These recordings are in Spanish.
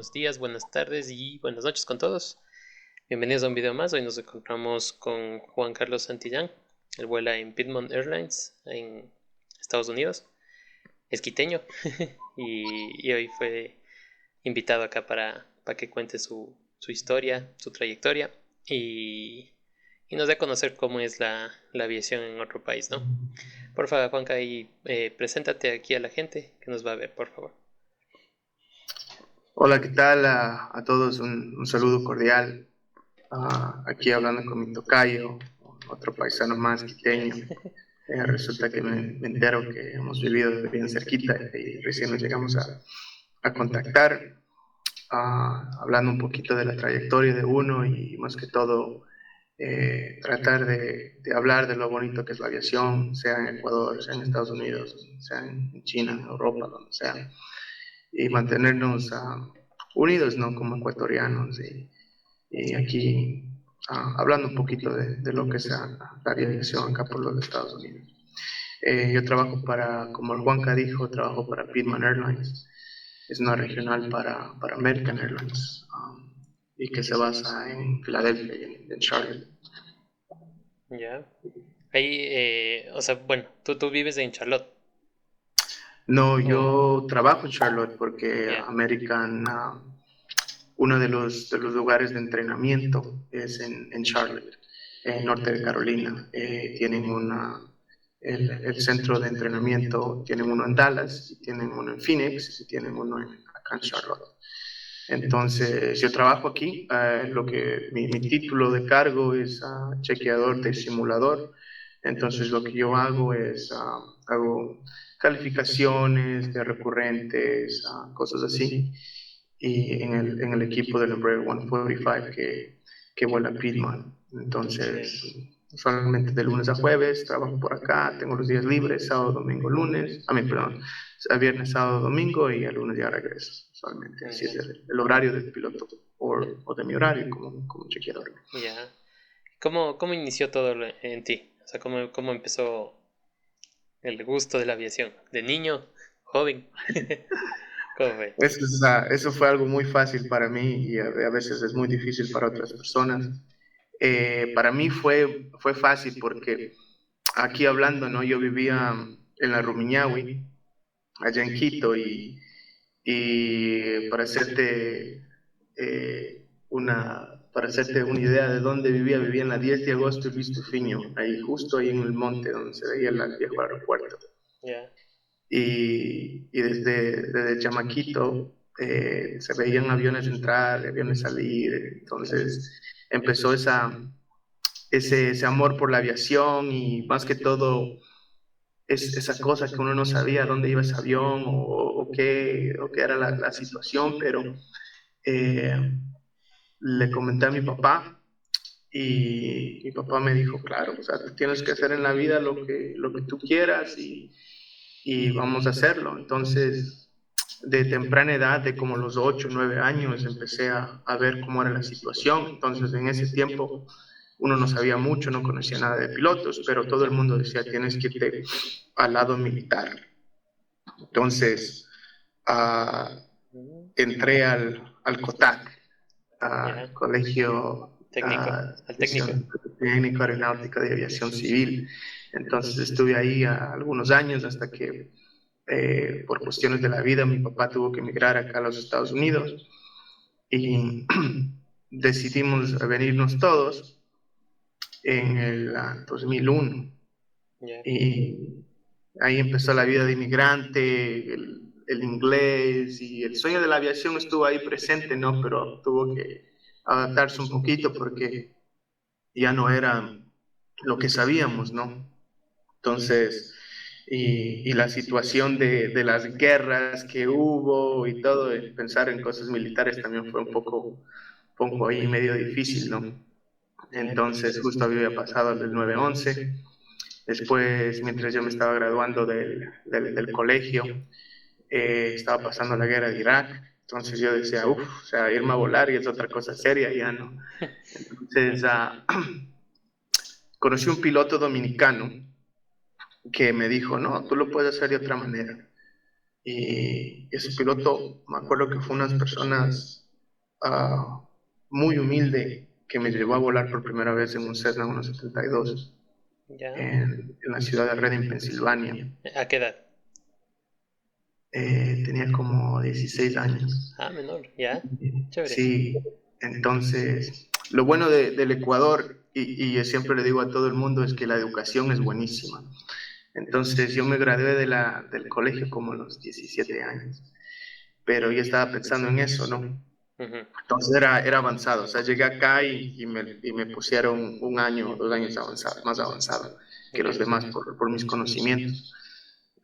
buenos días, buenas tardes y buenas noches con todos. Bienvenidos a un video más. Hoy nos encontramos con Juan Carlos Santillán. Él vuela en Piedmont Airlines en Estados Unidos. Es quiteño y hoy fue invitado acá para que cuente su historia, su trayectoria y nos dé a conocer cómo es la aviación en otro país, ¿no? Por favor, Juanca, preséntate aquí a la gente que nos va a ver, por favor. Hola, ¿qué tal a todos? Un saludo cordial. Aquí hablando con mi tocayo, otro paisano más quiteño. Resulta que me entero que hemos vivido bien cerquita y recién nos llegamos a contactar, hablando un poquito de la trayectoria de uno y más que todo tratar de hablar de lo bonito que es la aviación, sea en Ecuador, sea en Estados Unidos, sea en China, en Europa, donde sea, y mantenernos unidos, ¿no? Como ecuatorianos y aquí hablando un poquito de lo que es la aviación acá por los Estados Unidos. Yo trabajo como el Juanca dijo, trabajo para Piedmont Airlines. Es una regional para American Airlines y que se basa en Filadelfia y en Charlotte. Ya. Ahí, o sea, bueno, tú vives en Charlotte. No, yo trabajo en Charlotte porque Ya. American, uno de los lugares de entrenamiento es en Charlotte, en norte de Carolina. Tienen el centro de entrenamiento, tienen uno en Dallas, tienen uno en Phoenix y tienen uno acá en Charlotte. Entonces, yo trabajo aquí, mi título de cargo es chequeador de simulador. Entonces, lo que yo hago es, hago calificaciones de recurrentes, cosas así, y en el equipo del Embraer 145 que vuela Piedmont. Entonces, usualmente de lunes a jueves trabajo por acá, tengo los días libres, sábado, domingo, lunes, perdón, viernes, sábado, domingo y el lunes ya regreso, usualmente. Así es el horario del piloto o de mi horario como chequeador. Ya. ¿Cómo inició todo en ti? O sea, ¿cómo empezó el gusto de la aviación? ¿De niño? ¿Joven? ¿Cómo fue? Eso fue algo muy fácil para mí y a veces es muy difícil para otras personas. Para mí fue fácil porque aquí hablando, ¿no? Yo vivía en la Rumiñahui, allá en Quito, y para hacerte una idea de dónde vivía en la 10 de agosto y Luis Tufiño, ahí justo ahí en el monte donde se veía el viejo aeropuerto. Ya. Y desde chamaquito se veían aviones entrar, aviones salir, entonces empezó ese amor por la aviación y más que todo esa cosa que uno no sabía dónde iba ese avión o qué era la situación, pero le comenté a mi papá y mi papá me dijo, claro, o sea, tú tienes que hacer en la vida lo que tú quieras y vamos a hacerlo. Entonces, de temprana edad, de como los 8 9 años, empecé a ver cómo era la situación. Entonces, en ese tiempo, uno no sabía mucho, no conocía nada de pilotos, pero todo el mundo decía, tienes que irte al lado militar. Entonces, entré al COTAC, Ya. Colegio Técnico. Al técnico. Técnico Aeronáutico de Aviación Civil. Entonces estuve ahí algunos años hasta que por cuestiones de la vida mi papá tuvo que emigrar acá a los Estados Unidos y decidimos venirnos todos en el 2001. Ya. Y ahí empezó la vida de inmigrante, el inglés y el sueño de la aviación estuvo ahí presente, ¿no? Pero tuvo que adaptarse un poquito porque ya no era lo que sabíamos, ¿no? Entonces, y la situación de las guerras que hubo y todo, pensar en cosas militares también fue un poco ahí medio difícil, ¿no? Entonces, justo había pasado el 9/11. Después, mientras yo me estaba graduando del colegio, estaba pasando la guerra de Irak. Entonces yo decía, uff, o sea, irme a volar y es otra cosa seria, ya no. Entonces, conocí un piloto dominicano que me dijo, no, tú lo puedes hacer de otra manera. Y ese piloto, me acuerdo que fue unas personas muy humilde que me llevó a volar por primera vez en un Cessna 172 Ya. en la ciudad de Reading, Pensilvania. ¿A qué edad? Tenía como 16 años. Ah, menor, ya. Chévere. Sí, entonces, lo bueno del Ecuador, y yo siempre le digo a todo el mundo, es que la educación es buenísima. Entonces, yo me gradué del colegio como a los 17 años, pero yo estaba pensando en eso, ¿no? Ujú. Entonces era avanzado, o sea, llegué acá y me pusieron un año, 2 años avanzado, más avanzado que los Ya. demás por mis conocimientos.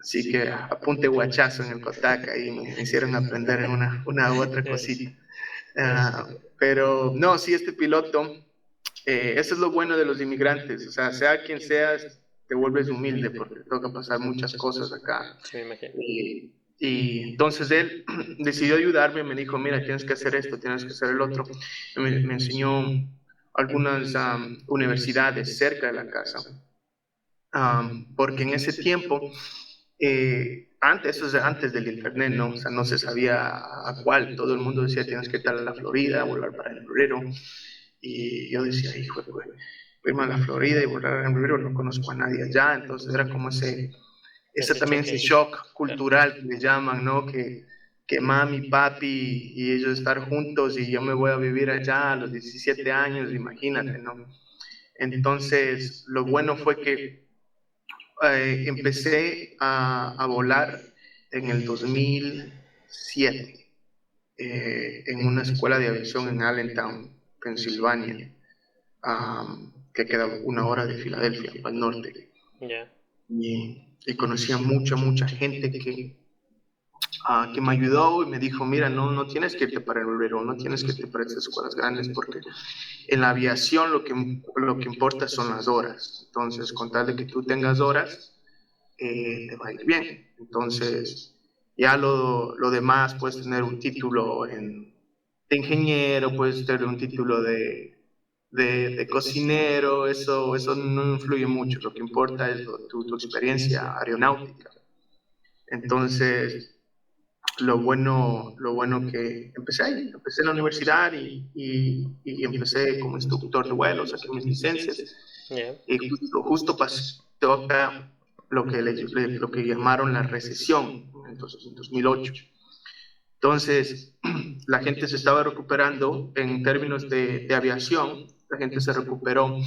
Así que apunte guachazo en el Kotak y me hicieron aprender en una u otra cosita. Ya. Pero no, sí, este piloto, eso es lo bueno de los inmigrantes, o sea quien seas, te vuelves humilde porque te toca pasar muchas cosas acá. Sí, me imagino. Y entonces él decidió ayudarme, me dijo, mira, tienes que hacer esto, tienes que hacer el otro. Me enseñó algunas universidades cerca de la casa, porque en ese tiempo, antes, eso es antes del internet, ¿no? O sea, no se sabía a cuál, todo el mundo decía, tienes que estar en la Florida, volar para el Florero, y yo decía, hijo de irme a la Florida y volar en Florero, no conozco a nadie allá, entonces era como Ese también ese choque. shock Claro. cultural que le llaman, ¿no? Que mami, papi y ellos estar juntos y yo me voy a vivir allá a los 17 años, imagínate, ¿no? Entonces, lo bueno fue que empecé a volar en el 2007 en una escuela de aviación en Allentown, Pensilvania, que queda 1 hora de Filadelfia, al norte. Ya. Y conocí a mucha gente que me ayudó y me dijo, mira, no tienes que irte para el obrero, no tienes que irte para estas escuelas grandes, porque en la aviación lo que importa son las horas. Entonces, con tal de que tú tengas horas, te va a ir bien. Entonces, ya lo demás, puedes tener un título de ingeniero, puedes tener un título de cocinero, eso no influye mucho. Lo que importa es tu experiencia aeronáutica. Entonces, lo bueno que empecé ahí, empecé en la universidad y empecé como instructor de vuelo, saqué mis licencias Ya. y justo pasó acá lo que llamaron la recesión en 2008. Entonces, la gente se estaba recuperando en términos de aviación, la gente se recuperó,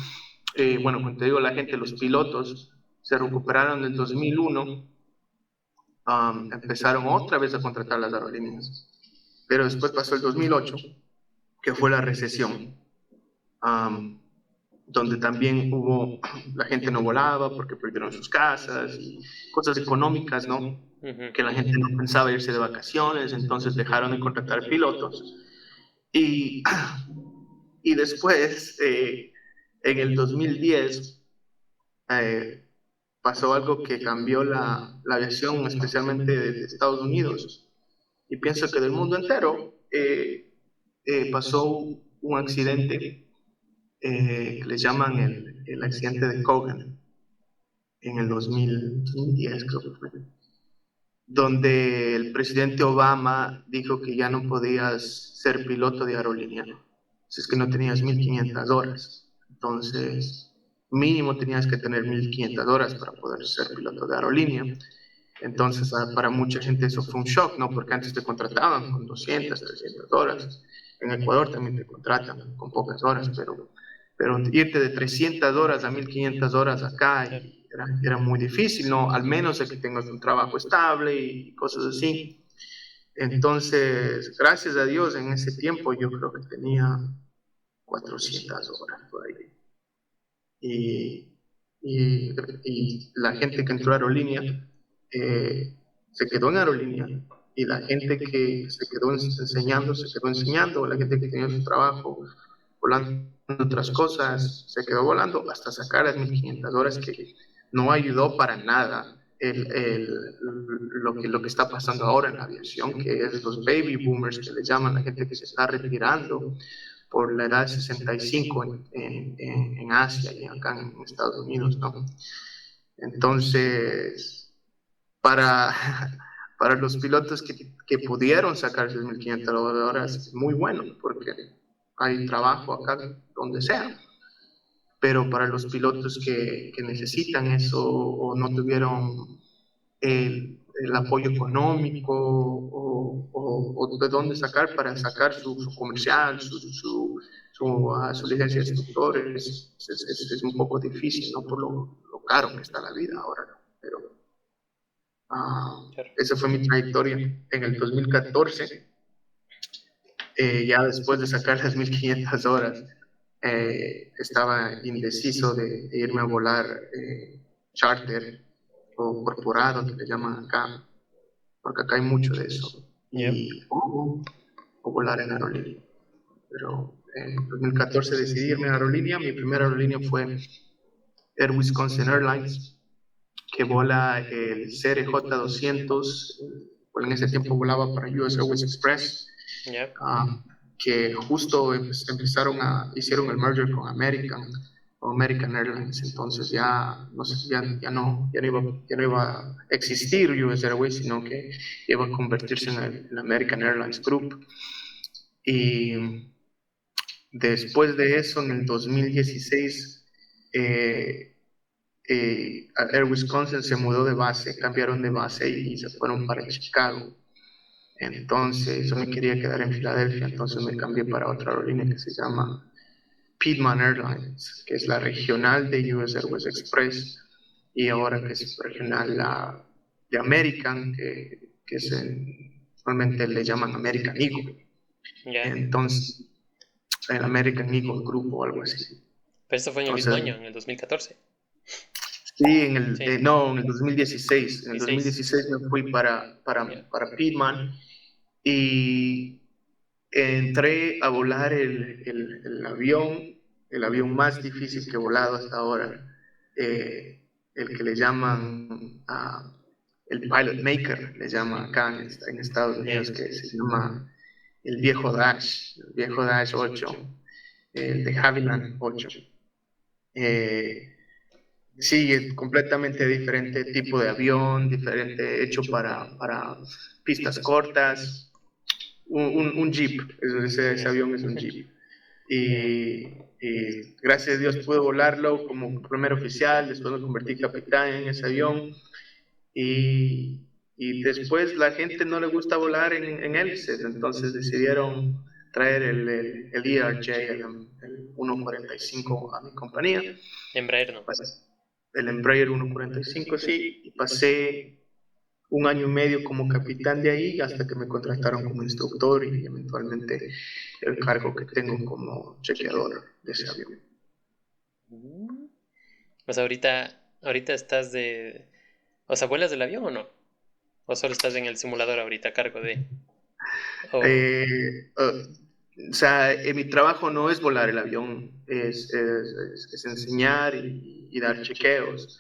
bueno, cuando te digo la gente, los pilotos se recuperaron en el 2001. Empezaron otra vez a contratar las aerolíneas. Pero después pasó el 2008, que fue la recesión, um, donde también la gente no volaba porque perdieron sus casas y cosas económicas, ¿no? Ujú. Que la gente no pensaba irse de vacaciones, entonces dejaron de contratar pilotos. Y, y después, en el 2010, eh, pasó algo que cambió la aviación, especialmente de Estados Unidos. Y pienso que del mundo entero pasó un accidente que le llaman el accidente de Cogan en el 2010, creo que fue, donde el presidente Obama dijo que ya no podías ser piloto de aerolínea si es que no tenías 1500 horas. Entonces, mínimo tenías que tener 1500 horas para poder ser piloto de aerolínea. Entonces, para mucha gente eso fue un shock, ¿no? Porque antes te contrataban con 200, 300 horas. En Ecuador también te contratan con pocas horas, pero irte de 300 horas a 1500 horas acá Claro. era muy difícil, ¿no? Al menos de que tengas un trabajo estable y cosas así. Entonces, gracias a Dios, en ese tiempo yo creo que tenía 400 horas por ahí. Y, y la gente que entró a aerolínea se quedó en aerolínea y la gente que se quedó enseñando se quedó enseñando, la gente que tenía su trabajo volando otras cosas se quedó volando hasta sacar las 1500 horas que no ayudó para nada lo que está pasando ahora en la aviación, que es los baby boomers que le llaman, la gente que se está retirando por la edad de 65 en Asia y acá en Estados Unidos, ¿no? Entonces, para, para los pilotos que pudieron sacar 6.500 horas es muy bueno, porque hay trabajo acá donde sea. Pero para los pilotos que necesitan eso o no tuvieron el apoyo económico o de dónde sacar para sacar su comercial, su licencia de instructores, es un poco difícil, ¿no? Por lo caro que está la vida ahora, ¿no? Pero esa fue mi trayectoria en el 2014, ya después de sacar las 1.500 horas. Estaba indeciso de irme a volar charter o corporado, que le llaman acá, porque acá hay mucho de eso, o volar en aerolínea. Pero en 2014 decidí irme a aerolínea. Mi primera aerolínea fue Air Wisconsin Airlines, que vola el CRJ-200, en ese tiempo volaba para US Airways Express. Que justo hicieron el merger con American Airlines, entonces ya no iba a existir US Airways, sino que iba a convertirse en el American Airlines Group. Y después de eso, en el 2016, Air Wisconsin se mudó de base, cambiaron de base y se fueron para Chicago. Entonces yo me quería quedar en Filadelfia, entonces me cambié para otra aerolínea que se llama Piedmont Airlines, que es la regional de US Airways Express, y ahora que es regional de American, que normalmente le llaman American Eagle. Entonces, el American Eagle Group o algo así. Pero esto fue en el mismo año, en el 2014. Sí, en el 2016. En el 2016 me fui para Piedmont y entré a volar el avión más difícil que he volado hasta ahora, el que le llaman el Pilot Maker, le llaman acá en Estados Unidos, que se llama el viejo Dash 8, el de Havilland 8. Sí, es completamente diferente tipo de avión, diferente, hecho para pistas cortas. Un Jeep, ese avión es un Jeep. Y gracias a Dios pude volarlo como primer oficial, después me convertí capitán en ese avión. Y después la gente no le gusta volar en hélices, entonces decidieron traer el ERJ, el 145 a mi compañía. Embraer, ¿no? El Embraer 145, sí, y pasé 1 año y medio como capitán de ahí hasta que me contrataron como instructor y eventualmente el cargo que tengo como chequeador de ese avión. Pues ahorita estás de... O sea, ¿vuelas del avión o no? ¿O solo estás en el simulador ahorita a cargo de...? O sea, mi trabajo no es volar el avión, es enseñar y dar chequeos.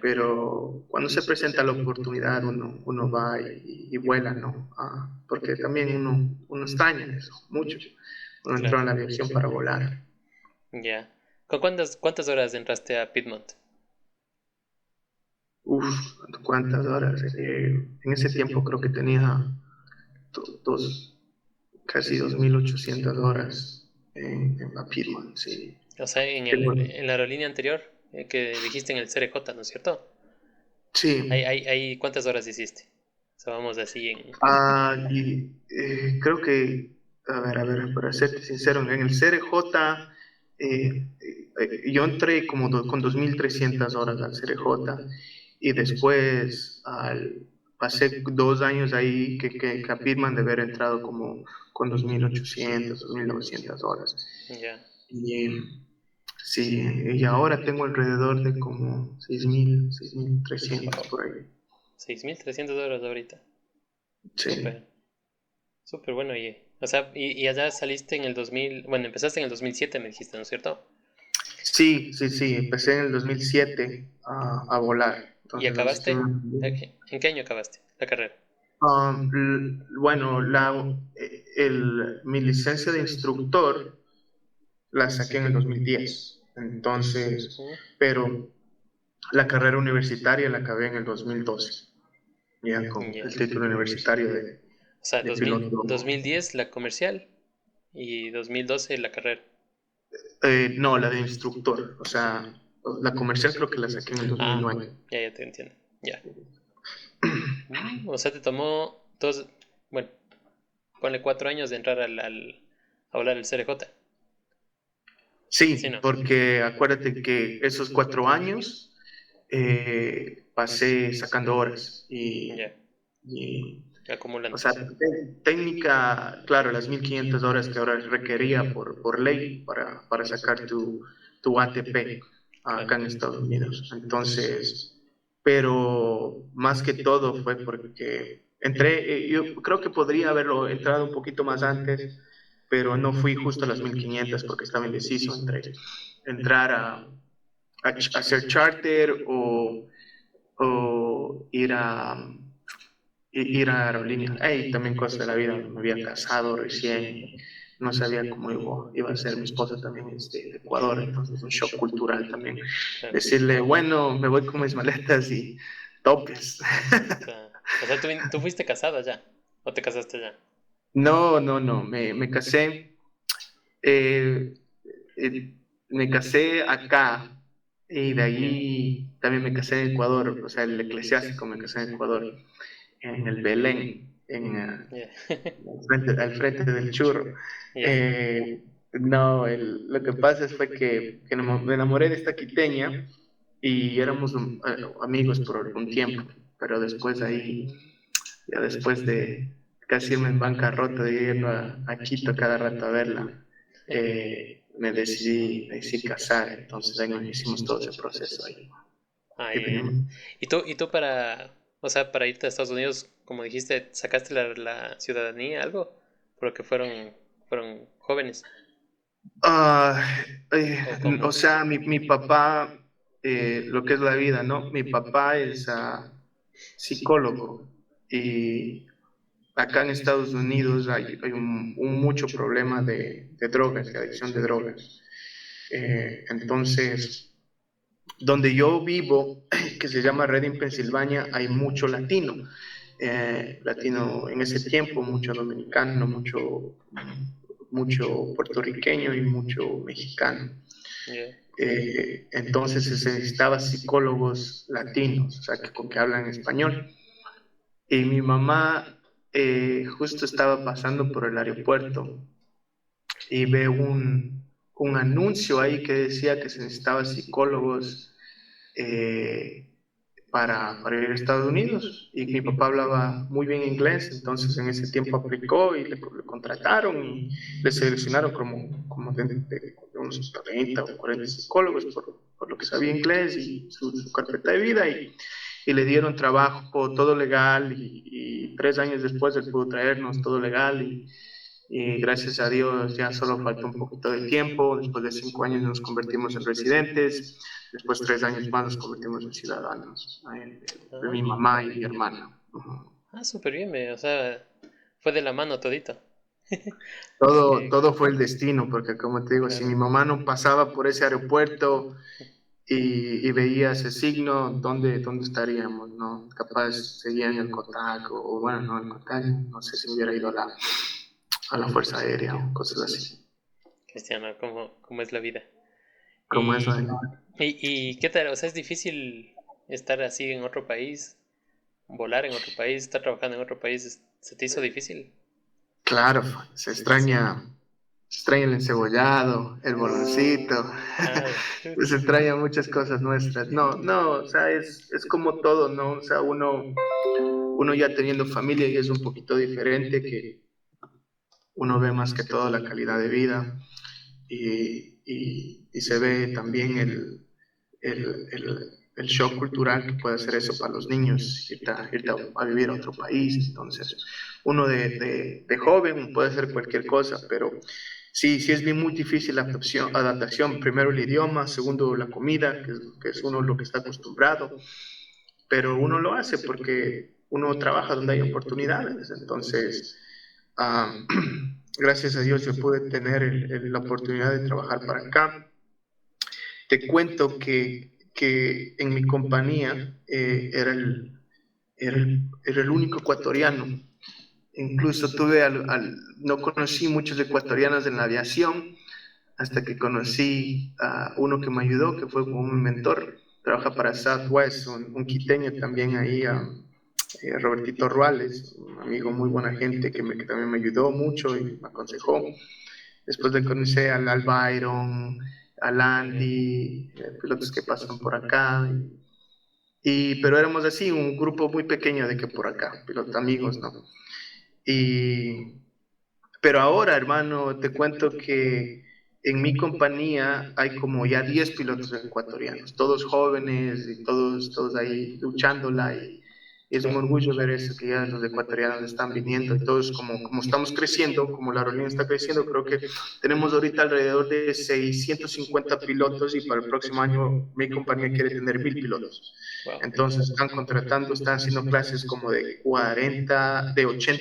Pero cuando se presenta la oportunidad, uno va y vuela, ¿no? Porque también uno extraña eso, mucho. Uno entró en la aviación para volar. Ya. ¿Con cuántas horas entraste a Piedmont? ¿Cuántas horas? En ese tiempo creo que tenía casi 2.800 horas en la Piedmont, sí. O sea, en la aerolínea anterior que dijiste en el CRJ, ¿no es cierto? Sí. ¿Cuántas horas hiciste? O sea, vamos así en... creo que, a ver, para serte sincero, en el CRJ yo entré como con 2.300 horas al CRJ y después pasé 2 años ahí que afirman de haber entrado como con 2.800, 2.900 horas. Ya. Sí, y ahora tengo alrededor de como 6.300 por ahí. 6.300 horas ahorita. Sí. Súper bueno, oye. O sea, y allá saliste en el 2000... Bueno, empezaste en el 2007, me dijiste, ¿no es cierto? Sí. Empecé en el 2007 a volar. Entonces, ¿y acabaste? ¿En qué año acabaste la carrera? Bueno, mi licencia de instructor la saqué en el 2010. Entonces, pero la carrera universitaria la acabé en el 2012. ya con Ya. el título universitario O sea, de 2000, piloto. 2010 la comercial y 2012 la carrera. No, la de instructor, o sea, la comercial creo que la saqué en el Ah, 2009. ya te entiendo. Ya. O sea, te tomó dos, bueno, ponle 4 años de entrar a volar el CRJ. Sí, Sí, no. porque acuérdate que esos 4 años pasé sacando horas Ya, y, o acumulando. sea, técnica, claro, las 1500 horas que ahora requería por ley para sacar tu ATP Claro. acá en Estados Unidos. Entonces, pero más que todo fue porque entré, yo creo que podría haberlo entrado un poquito más antes, pero no fui justo a las 1500 porque estaba indeciso entre entrar a hacer charter o ir a aerolínea. Y también cosas de la vida, me había casado recién y no sabía cómo iba a ser mi esposa también de Ecuador, entonces un shock cultural también. Claro. Decirle, bueno, me voy con mis maletas y topes. Claro. O sea, tú fuiste casada ya. ¿O te casaste ya? No, no, no, me casé, eh, eh, me casé acá y de ahí también me casé en Ecuador, o sea, el eclesiástico me casé en Ecuador, en el Belén, Ya. al frente del churro. Ya. No, lo que pasa fue que me enamoré de esta quiteña y éramos amigos por algún tiempo, pero después ahí, ya después de casi irme en bancarrota de ir a Quito cada rato a verla, me decidí casar, entonces ahí nos hicimos todo ese proceso ahí. Ah, Y ya. venimos. ¿Y tú o sea, para irte a Estados Unidos, como dijiste, sacaste la ciudadanía, algo? Porque fueron jóvenes. Ah, ¿O cómo? o sea, mi papá, lo que es la vida, ¿no? Mi papá es psicólogo y acá en Estados Unidos hay un mucho problema de drogas, de adicción de drogas. Entonces, donde yo vivo, que se llama Reading, Pensilvania, hay mucho latino. Latino en ese tiempo, mucho dominicano, mucho puertorriqueño y mucho mexicano. Ya. Entonces se necesitaba psicólogos latinos, o sea, que hablan español. Y mi mamá justo estaba pasando por el aeropuerto y ve un anuncio ahí que decía que se necesitaba psicólogos eh, para ir a Estados Unidos. Y mi papá hablaba muy bien inglés, entonces en ese tiempo aplicó y le contrataron y le seleccionaron como de unos 30 o 40 psicólogos por lo que sabía inglés y su carpeta de vida. Y le dieron trabajo, todo legal, y 3 años después él pudo traernos todo legal y gracias a Dios ya solo falta un poquito de tiempo. Después de 5 años nos convertimos en residentes. Después 3 años más nos convertimos en ciudadanos. De Ah, mi mamá y mi hermana. Uh-huh. súper bien, o sea, fue de la mano todito. Todo, Que, todo fue el destino, porque como te digo, si claro. mi mamá no pasaba por ese aeropuerto y veía ese signo, ¿dónde estaríamos? ¿No? Capaz seguía en el COTAC o bueno, no el COTAC, no sé si hubiera ido a la Fuerza Aérea o cosas así. Cristiano, ¿cómo es la vida? Como eso. Y, y ¿qué tal? O sea, es difícil estar así en otro país, volar en otro país, estar trabajando en otro país. ¿Se te hizo difícil? Claro, Sí. se extraña el encebollado, el boloncito, Ah, se extraña muchas cosas nuestras. No, no, o sea, es como todo, ¿no? O sea, uno ya teniendo familia y es un poquito diferente, que uno ve más que todo la calidad de vida y se ve también el shock cultural que puede hacer eso para los niños, irte a vivir a otro país. Entonces, uno de joven puede hacer cualquier cosa, pero sí, sí es bien muy difícil la adaptación. Primero el idioma, segundo la comida, que es uno lo que está acostumbrado, pero uno lo hace porque uno trabaja donde hay oportunidades. Entonces, um, gracias a Dios yo pude tener la oportunidad de trabajar para acá. Te cuento que en mi compañía era era el único ecuatoriano. Incluso no conocí muchos ecuatorianos en la aviación hasta que conocí a uno que me ayudó, que fue como un mentor. Trabaja para Southwest, un quiteño también ahí, Robertito Ruales, un amigo muy buena gente que también me ayudó mucho y me aconsejó. Después de conocer al Byron, al Andy, pilotos que pasan por acá. Pero éramos así, un grupo muy pequeño de que por acá, pilotos amigos, ¿no? Pero ahora, hermano, te cuento que en mi compañía hay como ya 10 pilotos ecuatorianos, todos jóvenes y todos ahí luchándola. Y es un orgullo ver eso, que ya los ecuatorianos están viniendo y todos como estamos creciendo, como la aerolínea está creciendo, creo que tenemos ahorita alrededor de 650 pilotos y para el próximo año mi compañía quiere tener 1000 pilotos. Entonces están haciendo clases como de 80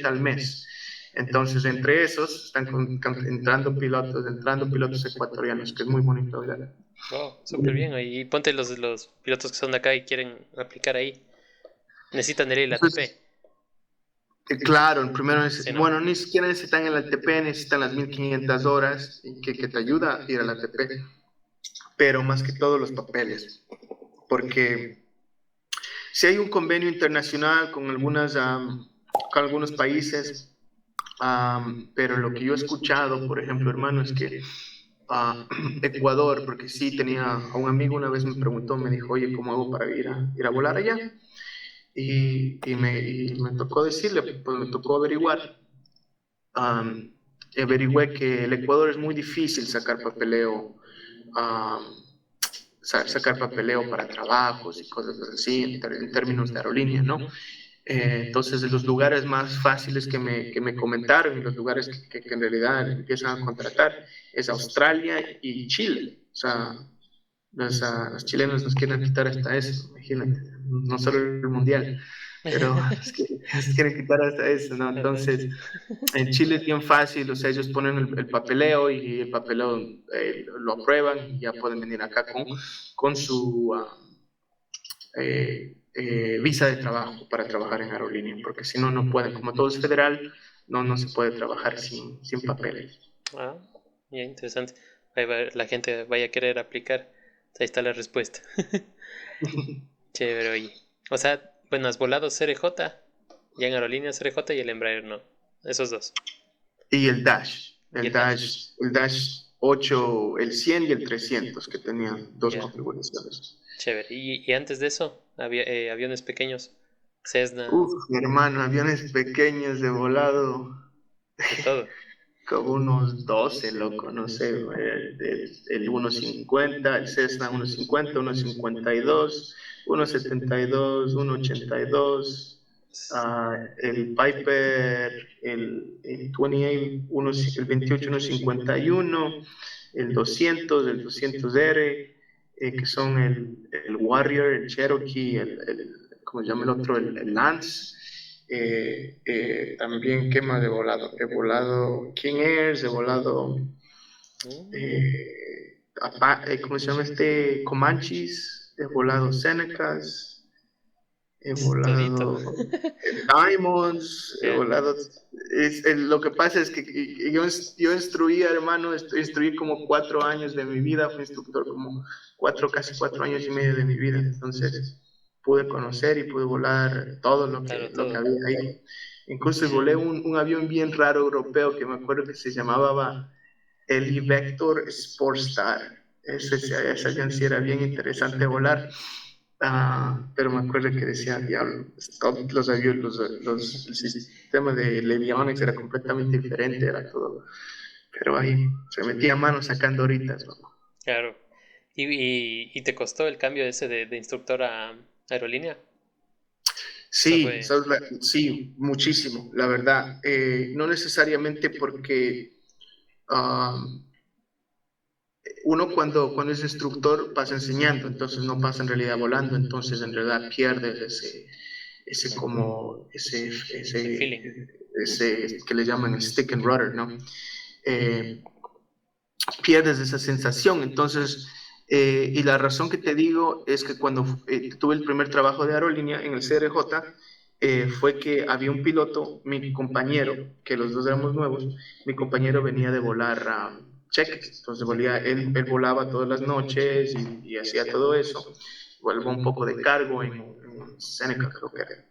al mes. Entonces, entre esos están entrando pilotos ecuatorianos, que es muy bonito, ¿verdad? Wow, súper bien. Y ponte los pilotos que son de acá y quieren aplicar ahí. Necesitan el ATP. Claro, primero Sí, ¿no? bueno, ni siquiera necesitan el ATP, necesitan las 1500 horas que te ayuda a ir al ATP, pero más que todo los papeles, porque si hay un convenio internacional con algunos países, pero lo que yo he escuchado, por ejemplo, hermano, es que Ecuador, porque sí tenía a un amigo una vez me preguntó, me dijo, oye, ¿cómo hago para ir a volar allá? Y me tocó decirle, pues me tocó averiguar. Averigüé que el Ecuador es muy difícil sacar papeleo, sacar papeleo para trabajos y cosas así, en términos de aerolínea, ¿no? Entonces, de los lugares más fáciles que me comentaron, y los lugares que en realidad empiezan a contratar, es Australia y Chile. O sea, los chilenos nos quieren quitar hasta eso, imagínate, no solo el mundial, pero nos quieren quitar hasta eso, ¿no? Entonces, en Chile es bien fácil, o sea, ellos ponen el papeleo y el papeleo lo aprueban y ya pueden venir acá con su visa de trabajo para trabajar en aerolínea, porque si no, no pueden, como todo es federal, no se puede trabajar sin papeles. Ah, bien interesante. La gente vaya a querer aplicar. Ahí está la respuesta. Chévere, oye. O sea, bueno, has volado CRJ, ya en aerolíneas CRJ y el Embraer no. Esos dos. Y el Dash, Y el Dash. el Dash 8, el 100 y el 300, que tenía dos Ya, configuraciones. chévere. Y antes de eso, había aviones pequeños, Cessna, Mi hermano, aviones pequeños de volado, de todo. como unos 12, loco, no sé, el 1.50, el Cessna 1.50, 1.52, 1.72, 1.82, el Piper, el 28, el 28, 1.51, el 200, el 200R, que son el Warrior, el Cherokee, ¿cómo se llama el otro? El Lance. También, ¿qué más he volado? He volado King Airs, he volado, ¿cómo se llama este? Comanches, he volado Senecas, he Todito. volado Diamonds, he Ya. volado... lo que pasa es que yo instruía, hermano, instruí como 4 años de mi vida, fui instructor como casi 4 años y medio de mi vida, entonces pude conocer y pude volar todo Claro, lo que todo. había ahí. Incluso volé un avión bien raro europeo que me acuerdo que se llamaba el Vector Sportstar. Ese avión sí era bien interesante volar. Pero me acuerdo que decía, diablo, todos los aviones, el sistema de avionics era completamente diferente, era todo. Pero ahí se metía mano sacando horitas, ¿no? Claro. ¿Y te costó el cambio ese de instructor a aerolínea? O sea, Sí, fue... sí, muchísimo, la verdad. No necesariamente porque uno cuando es instructor pasa enseñando, entonces no pasa en realidad volando, entonces en realidad pierdes El feeling. ese que le llaman el stick and rudder, ¿no? Pierdes esa sensación, entonces, y la razón que te digo es que cuando tuve el primer trabajo de aerolínea en el CRJ, fue que había un piloto, mi compañero, que los dos éramos nuevos, mi compañero venía de volar a cheques, entonces él volaba todas las noches y hacía todo eso, vuelvo un poco de cargo en Seneca, creo que era.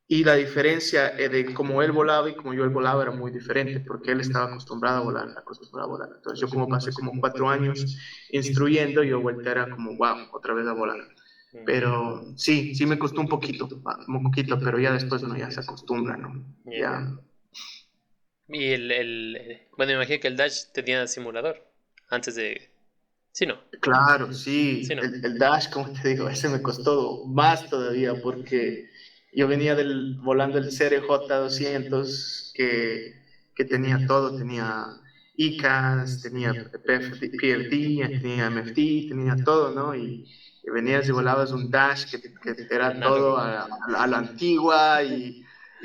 Y la diferencia de cómo él volaba y cómo yo él volaba era muy diferente, porque él estaba acostumbrado a volar, acostumbrado a volar. Entonces yo como pasé como 4 años instruyendo, yo vuelta era como, wow, otra vez a volar. Pero sí me costó un poquito, pero ya después uno ya se acostumbra, ¿no? Ya. Y bueno, me imagino que el Dash tenía simulador antes de... Sí, no. Claro, Sí, sí, no. el Dash, como te digo, ese me costó más todavía porque yo venía volando el CRJ 200 que tenía todo, tenía ICAS, tenía PFD, tenía MFD, tenía todo, ¿no? Y venías y volabas un Dash que era todo Análogo. a la antigua y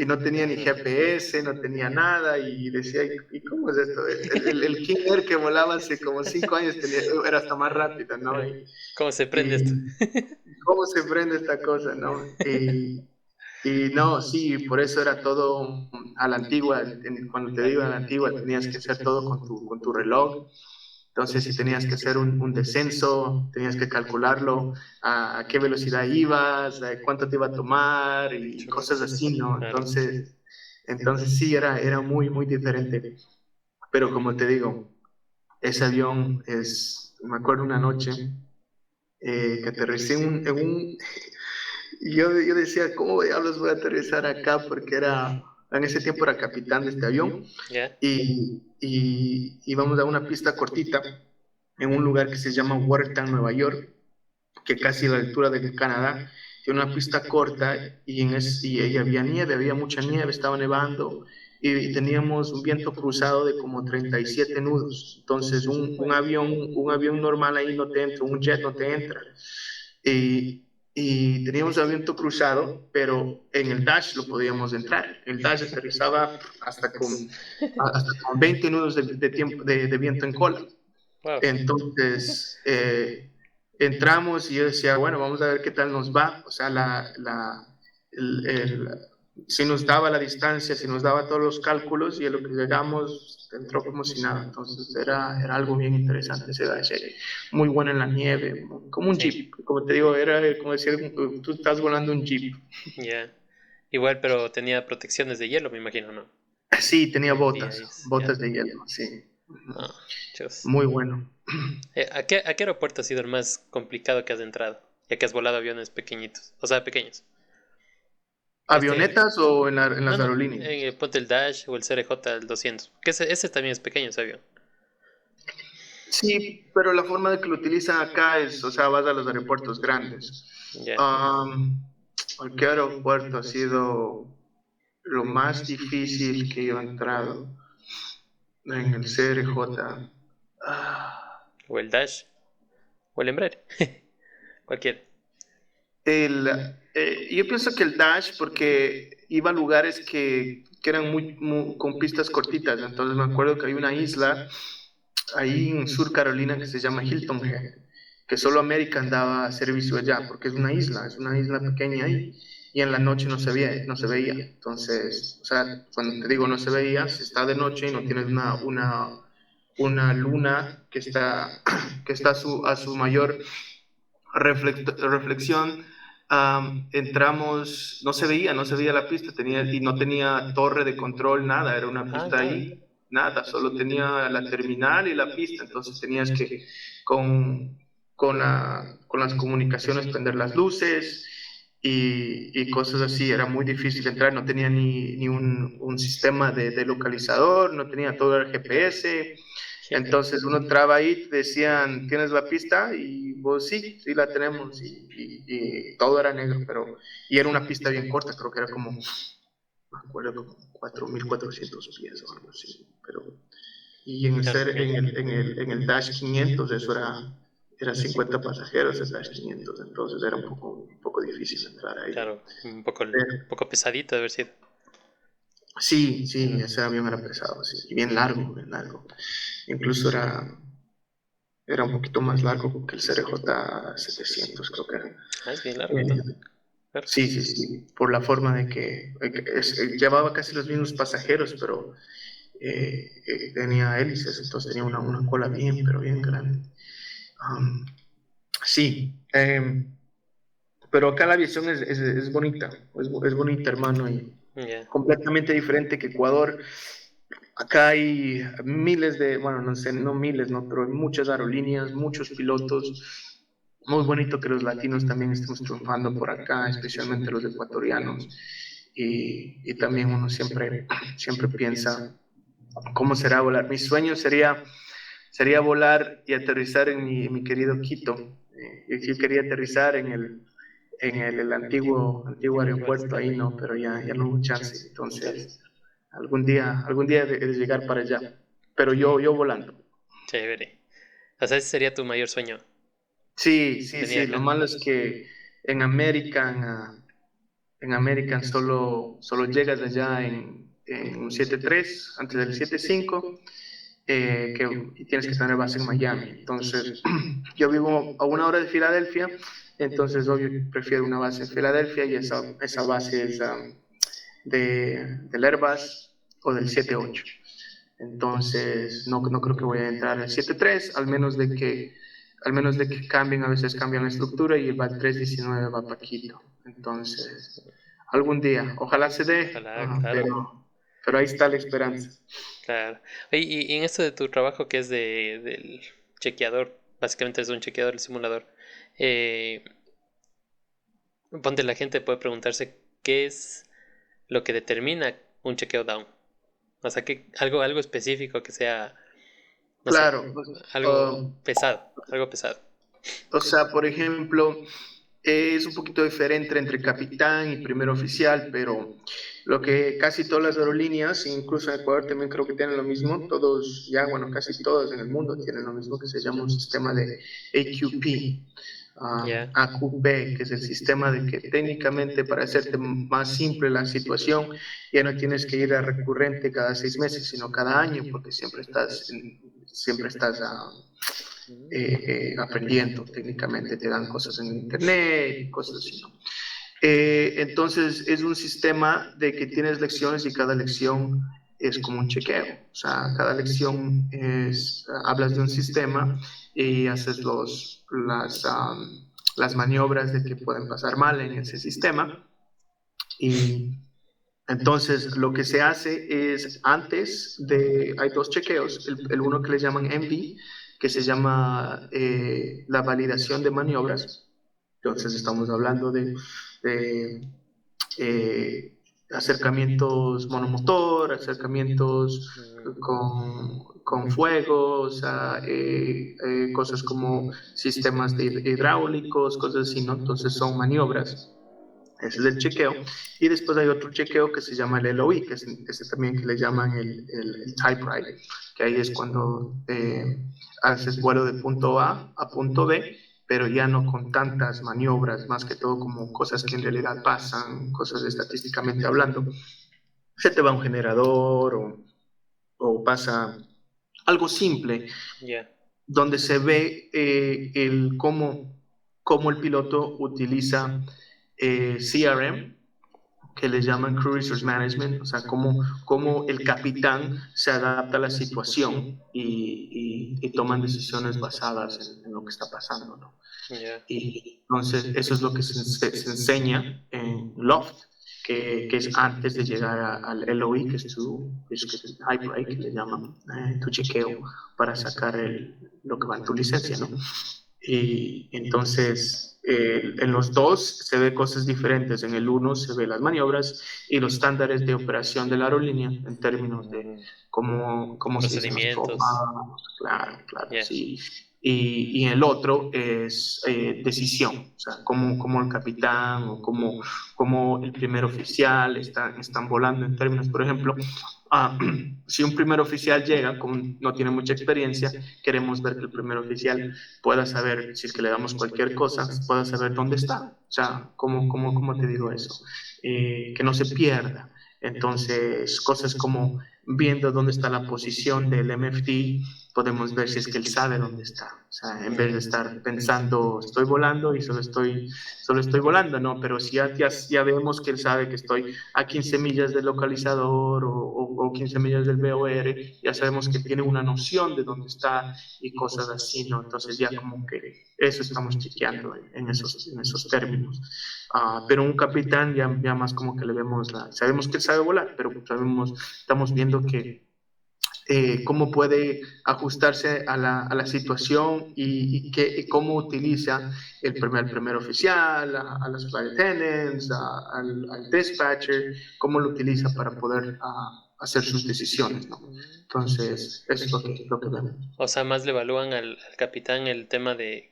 no tenía ni GPS, no tenía nada, y decía, ¿y cómo es esto? El King Air que volaba hace como 5 años era hasta más rápido, ¿no? ¿Cómo se prende esto? Y cómo se prende esta cosa, ¿no? Y no, sí, por eso era todo a la antigua. Cuando te digo a la antigua, tenías que hacer todo con tu reloj. Entonces, si tenías que hacer un descenso, tenías que calcularlo, a qué velocidad ibas, a cuánto te iba a tomar y cosas así, ¿no? Claro. Entonces sí, era muy, muy diferente. Pero como te digo, ese avión me acuerdo una noche que aterricé yo decía, ¿cómo diablos voy a aterrizar acá? Porque en ese tiempo era capitán de este avión ¿Ya? y íbamos a una pista cortita en un lugar que se llama Watertown, Nueva York, que casi a la altura de Canadá, tiene una pista corta y había nieve, había mucha nieve, estaba nevando y teníamos un viento cruzado de como 37 nudos. Entonces un avión normal ahí no te entra, un jet no te entra. Y teníamos el viento cruzado, pero en el Dash lo podíamos entrar. El Dash aterrizaba hasta con 20 nudos de viento en cola. Wow. Entonces, entramos y yo decía, bueno, vamos a ver qué tal nos va. O sea, el, el, si nos daba la distancia, si nos daba todos los cálculos y a lo que llegamos entró como si nada. Entonces era algo bien interesante ese Dash. Muy bueno en la nieve, como un Sí. jeep. Como te digo, era como decir, tú estás volando un jeep. Ya. Igual, pero tenía protecciones de hielo, me imagino, ¿no? Sí, tenía PIs, ya. botas de hielo, sí. Ah, chus. Muy bueno. ¿A qué aeropuerto ha sido el más complicado que has entrado? Ya que has volado aviones pequeñitos. O sea, pequeños. Este. ¿Avionetas o en No, las no. aerolíneas? Ponte el Dash o el CRJ el 200. Que ese también es pequeño, ese avión. Sí, pero la forma de que lo utilizan acá es, o sea, vas a los aeropuertos grandes. Ya. Um, ¿Qué aeropuerto ha sido lo más difícil que yo he entrado en el CRJ? Ah, O el Dash. O el Embraer. Cualquiera. yo pienso que el Dash, porque iba a lugares que eran con pistas cortitas. Entonces me acuerdo que hay una isla ahí en Sur Carolina que se llama Hilton Head, que solo American daba servicio allá, porque es una isla pequeña ahí, y en la noche no se veía. Entonces, o sea, cuando te digo no se veía, si está de noche y no tienes una luna que está a su mayor reflexión, entramos, no se veía la pista, y no tenía torre de control, nada, era una Ah, pista nada. ahí, nada, solo tenía la terminal y la pista, entonces tenías que con las comunicaciones prender las luces y cosas así, era muy difícil entrar, no tenía ni un sistema de localizador, no tenía todo el GPS. Entonces uno entraba ahí, te decían, ¿tienes la pista? Y vos sí la tenemos. Y todo era negro, y era una pista bien corta, creo que era como, me acuerdo, como 4.400 pies o algo así. Y Claro. en el Dash 500 eso era 50 pasajeros el Dash 500, entonces era un poco difícil entrar ahí. Claro. Un Pero, poco pesadito de haber sido. sí, sí, ese avión era pesado, sí, y bien largo, bien largo. Incluso era un poquito más largo que el CRJ 700, creo que era. Ah, es bien largo Eh, entonces. Claro. Sí, sí, sí, por la forma de que llevaba casi los mismos pasajeros, pero tenía hélices, entonces tenía una cola bien, pero bien grande. Um, sí, pero acá la aviación es bonita, es bonita, hermano, y Ya. completamente diferente que Ecuador. Acá hay miles de, bueno, no sé, no miles, no, pero hay muchas aerolíneas, muchos pilotos. Muy bonito que los latinos también estemos triunfando por acá, especialmente los ecuatorianos. Y también uno siempre piensa, ¿cómo será volar? Mi sueño sería volar y aterrizar en mi querido Quito. Yo quería aterrizar el antiguo aeropuerto ahí, no, pero ya no hubo chance. Claro. Entonces, algún día de llegar para allá. Pero yo volando. Chévere. O sea, ese sería tu mayor sueño, Sí, sí, venir sí. Lo acá. malo es que en American solo llegas allá en un 7.3 antes del 7.5, y tienes que tener base en Miami. Entonces, yo vivo a 1 hora de Filadelfia, entonces obvio prefiero una base en Filadelfia y esa base es del Airbus o del 7.8. Entonces, no creo que voy a entrar al 7.3, al menos de que cambien, a veces cambian la estructura y el VAL 319 va para Quito. Entonces, algún día, ojalá se dé, Ojalá, claro. pero ahí está la esperanza. Claro. Oye, y en esto de tu trabajo que es del chequeador, básicamente es un chequeador, el simulador, eh, ponte la gente puede preguntarse qué es lo que determina un chequeo down. O sea, que algo específico que sea, no sé, Claro, algo pesado, algo pesado. o sea, por ejemplo, es un poquito diferente entre capitán y primer oficial, pero lo que casi todas las aerolíneas, incluso en Ecuador también creo que tienen lo mismo, todos, ya bueno, casi todos en el mundo tienen lo mismo que se llama un sistema de AQP, Ya. AQP, que es el sistema de que técnicamente para hacerte más simple la situación, ya no tienes que ir a recurrente cada 6 meses, sino cada año, porque siempre estás aprendiendo técnicamente, te dan cosas en internet y cosas así, ¿no? Entonces es un sistema de que tienes lecciones y cada lección es como un chequeo, o sea, cada lección hablas de un sistema y haces las maniobras de que pueden pasar mal en ese sistema. Y entonces lo que se hace es hay 2 chequeos, el uno que le llaman MV, que se llama la validación de maniobras. Entonces estamos hablando de acercamientos monomotor, acercamientos con fuego, o sea, cosas como sistemas hidráulicos, cosas así, ¿no? Entonces son maniobras. Ese es el chequeo. Y después hay otro chequeo que se llama el LOI, que es ese también que le llaman el type ride, que ahí es cuando haces vuelo de punto A punto B, pero ya no con tantas maniobras, más que todo como cosas que en realidad pasan, cosas estadísticamente hablando. Se te va un generador o pasa algo simple, Ya. donde se ve cómo el piloto utiliza CRM, que le llaman Crew Resource Management, o sea, cómo el capitán se adapta a la situación y toman decisiones basadas en lo que está pasando, ¿no? Ya. Y entonces eso es lo que se enseña en Loft, que es antes de llegar al LOE, que es el high break, que le llaman, tu chequeo para sacar lo que va en tu licencia, ¿no? Y entonces en los dos se ve cosas diferentes. En el uno se ve las maniobras y los estándares de operación de la aerolínea en términos de cómo se dicen los Procedimientos. protocolos. Claro, claro, Ya. sí. Y en el otro es decisión, o sea, cómo el capitán o cómo el primer oficial están volando en términos, por ejemplo, si un primer oficial llega, no tiene mucha experiencia, queremos ver que el primer oficial pueda saber, si es que le damos cualquier cosa, pueda saber dónde está. O sea, ¿cómo te digo eso? Que no se pierda. Entonces, cosas como viendo dónde está la posición del MFD podemos ver si es que él sabe dónde está. O sea, en vez de estar pensando, estoy volando y solo estoy volando, no, pero si ya vemos que él sabe que estoy a 15 millas del localizador o 15 millas del VOR, ya sabemos que tiene una noción de dónde está y cosas así, ¿no? Entonces ya como que eso estamos chequeando en esos términos. Pero un capitán ya más como que le vemos, sabemos que él sabe volar, pero estamos viendo que cómo puede ajustarse a la situación y cómo utiliza el primer oficial, a los flight attendants, al dispatcher, cómo lo utiliza para poder hacer sus decisiones, ¿no? Entonces, eso es lo que vemos. O sea, más le evalúan al capitán el tema de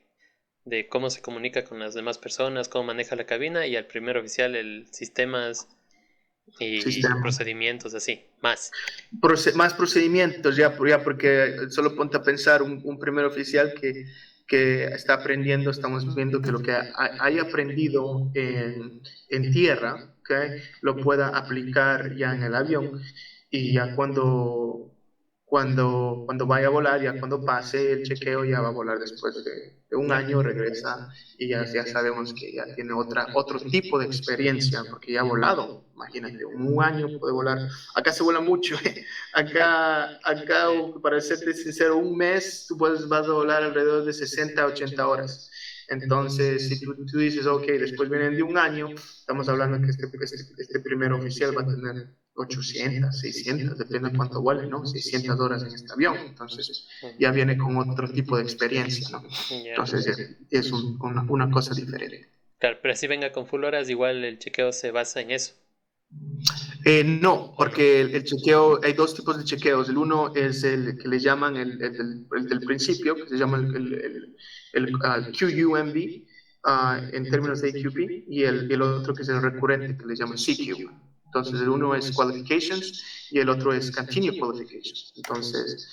cómo se comunica con las demás personas, cómo maneja la cabina, y al primer oficial el sistemas y procedimientos así, más procedimientos, ya porque solo ponte a pensar un primer oficial que está aprendiendo, estamos viendo que lo que haya aprendido en tierra, ¿okay? Lo pueda aplicar ya en el avión, y ya cuando vaya a volar, ya cuando pase el chequeo, ya va a volar después de un año, regresa y ya sabemos que ya tiene otro tipo de experiencia, porque ya ha volado. Imagínate, un año puede volar. Acá se vuela mucho. Acá, para serte sincero, un mes tú vas a volar alrededor de 60 a 80 horas. Entonces, si tú dices, ok, después vienen de un año, estamos hablando que este primer oficial va a tener 800, 600, depende de cuánto vuele, ¿no? 600 horas en este avión. Entonces, ya viene con otro tipo de experiencia, ¿no? Entonces, es una cosa diferente. Claro, pero si venga con full horas, igual el chequeo se basa en eso. No, porque el chequeo, hay dos tipos de chequeos. El uno es el que le llaman el del principio, que se llama el QUMB, en términos de AQP, y el otro que es el recurrente, que le llaman CQ. Entonces, el uno es Qualifications y el otro es Continued Qualifications. Entonces,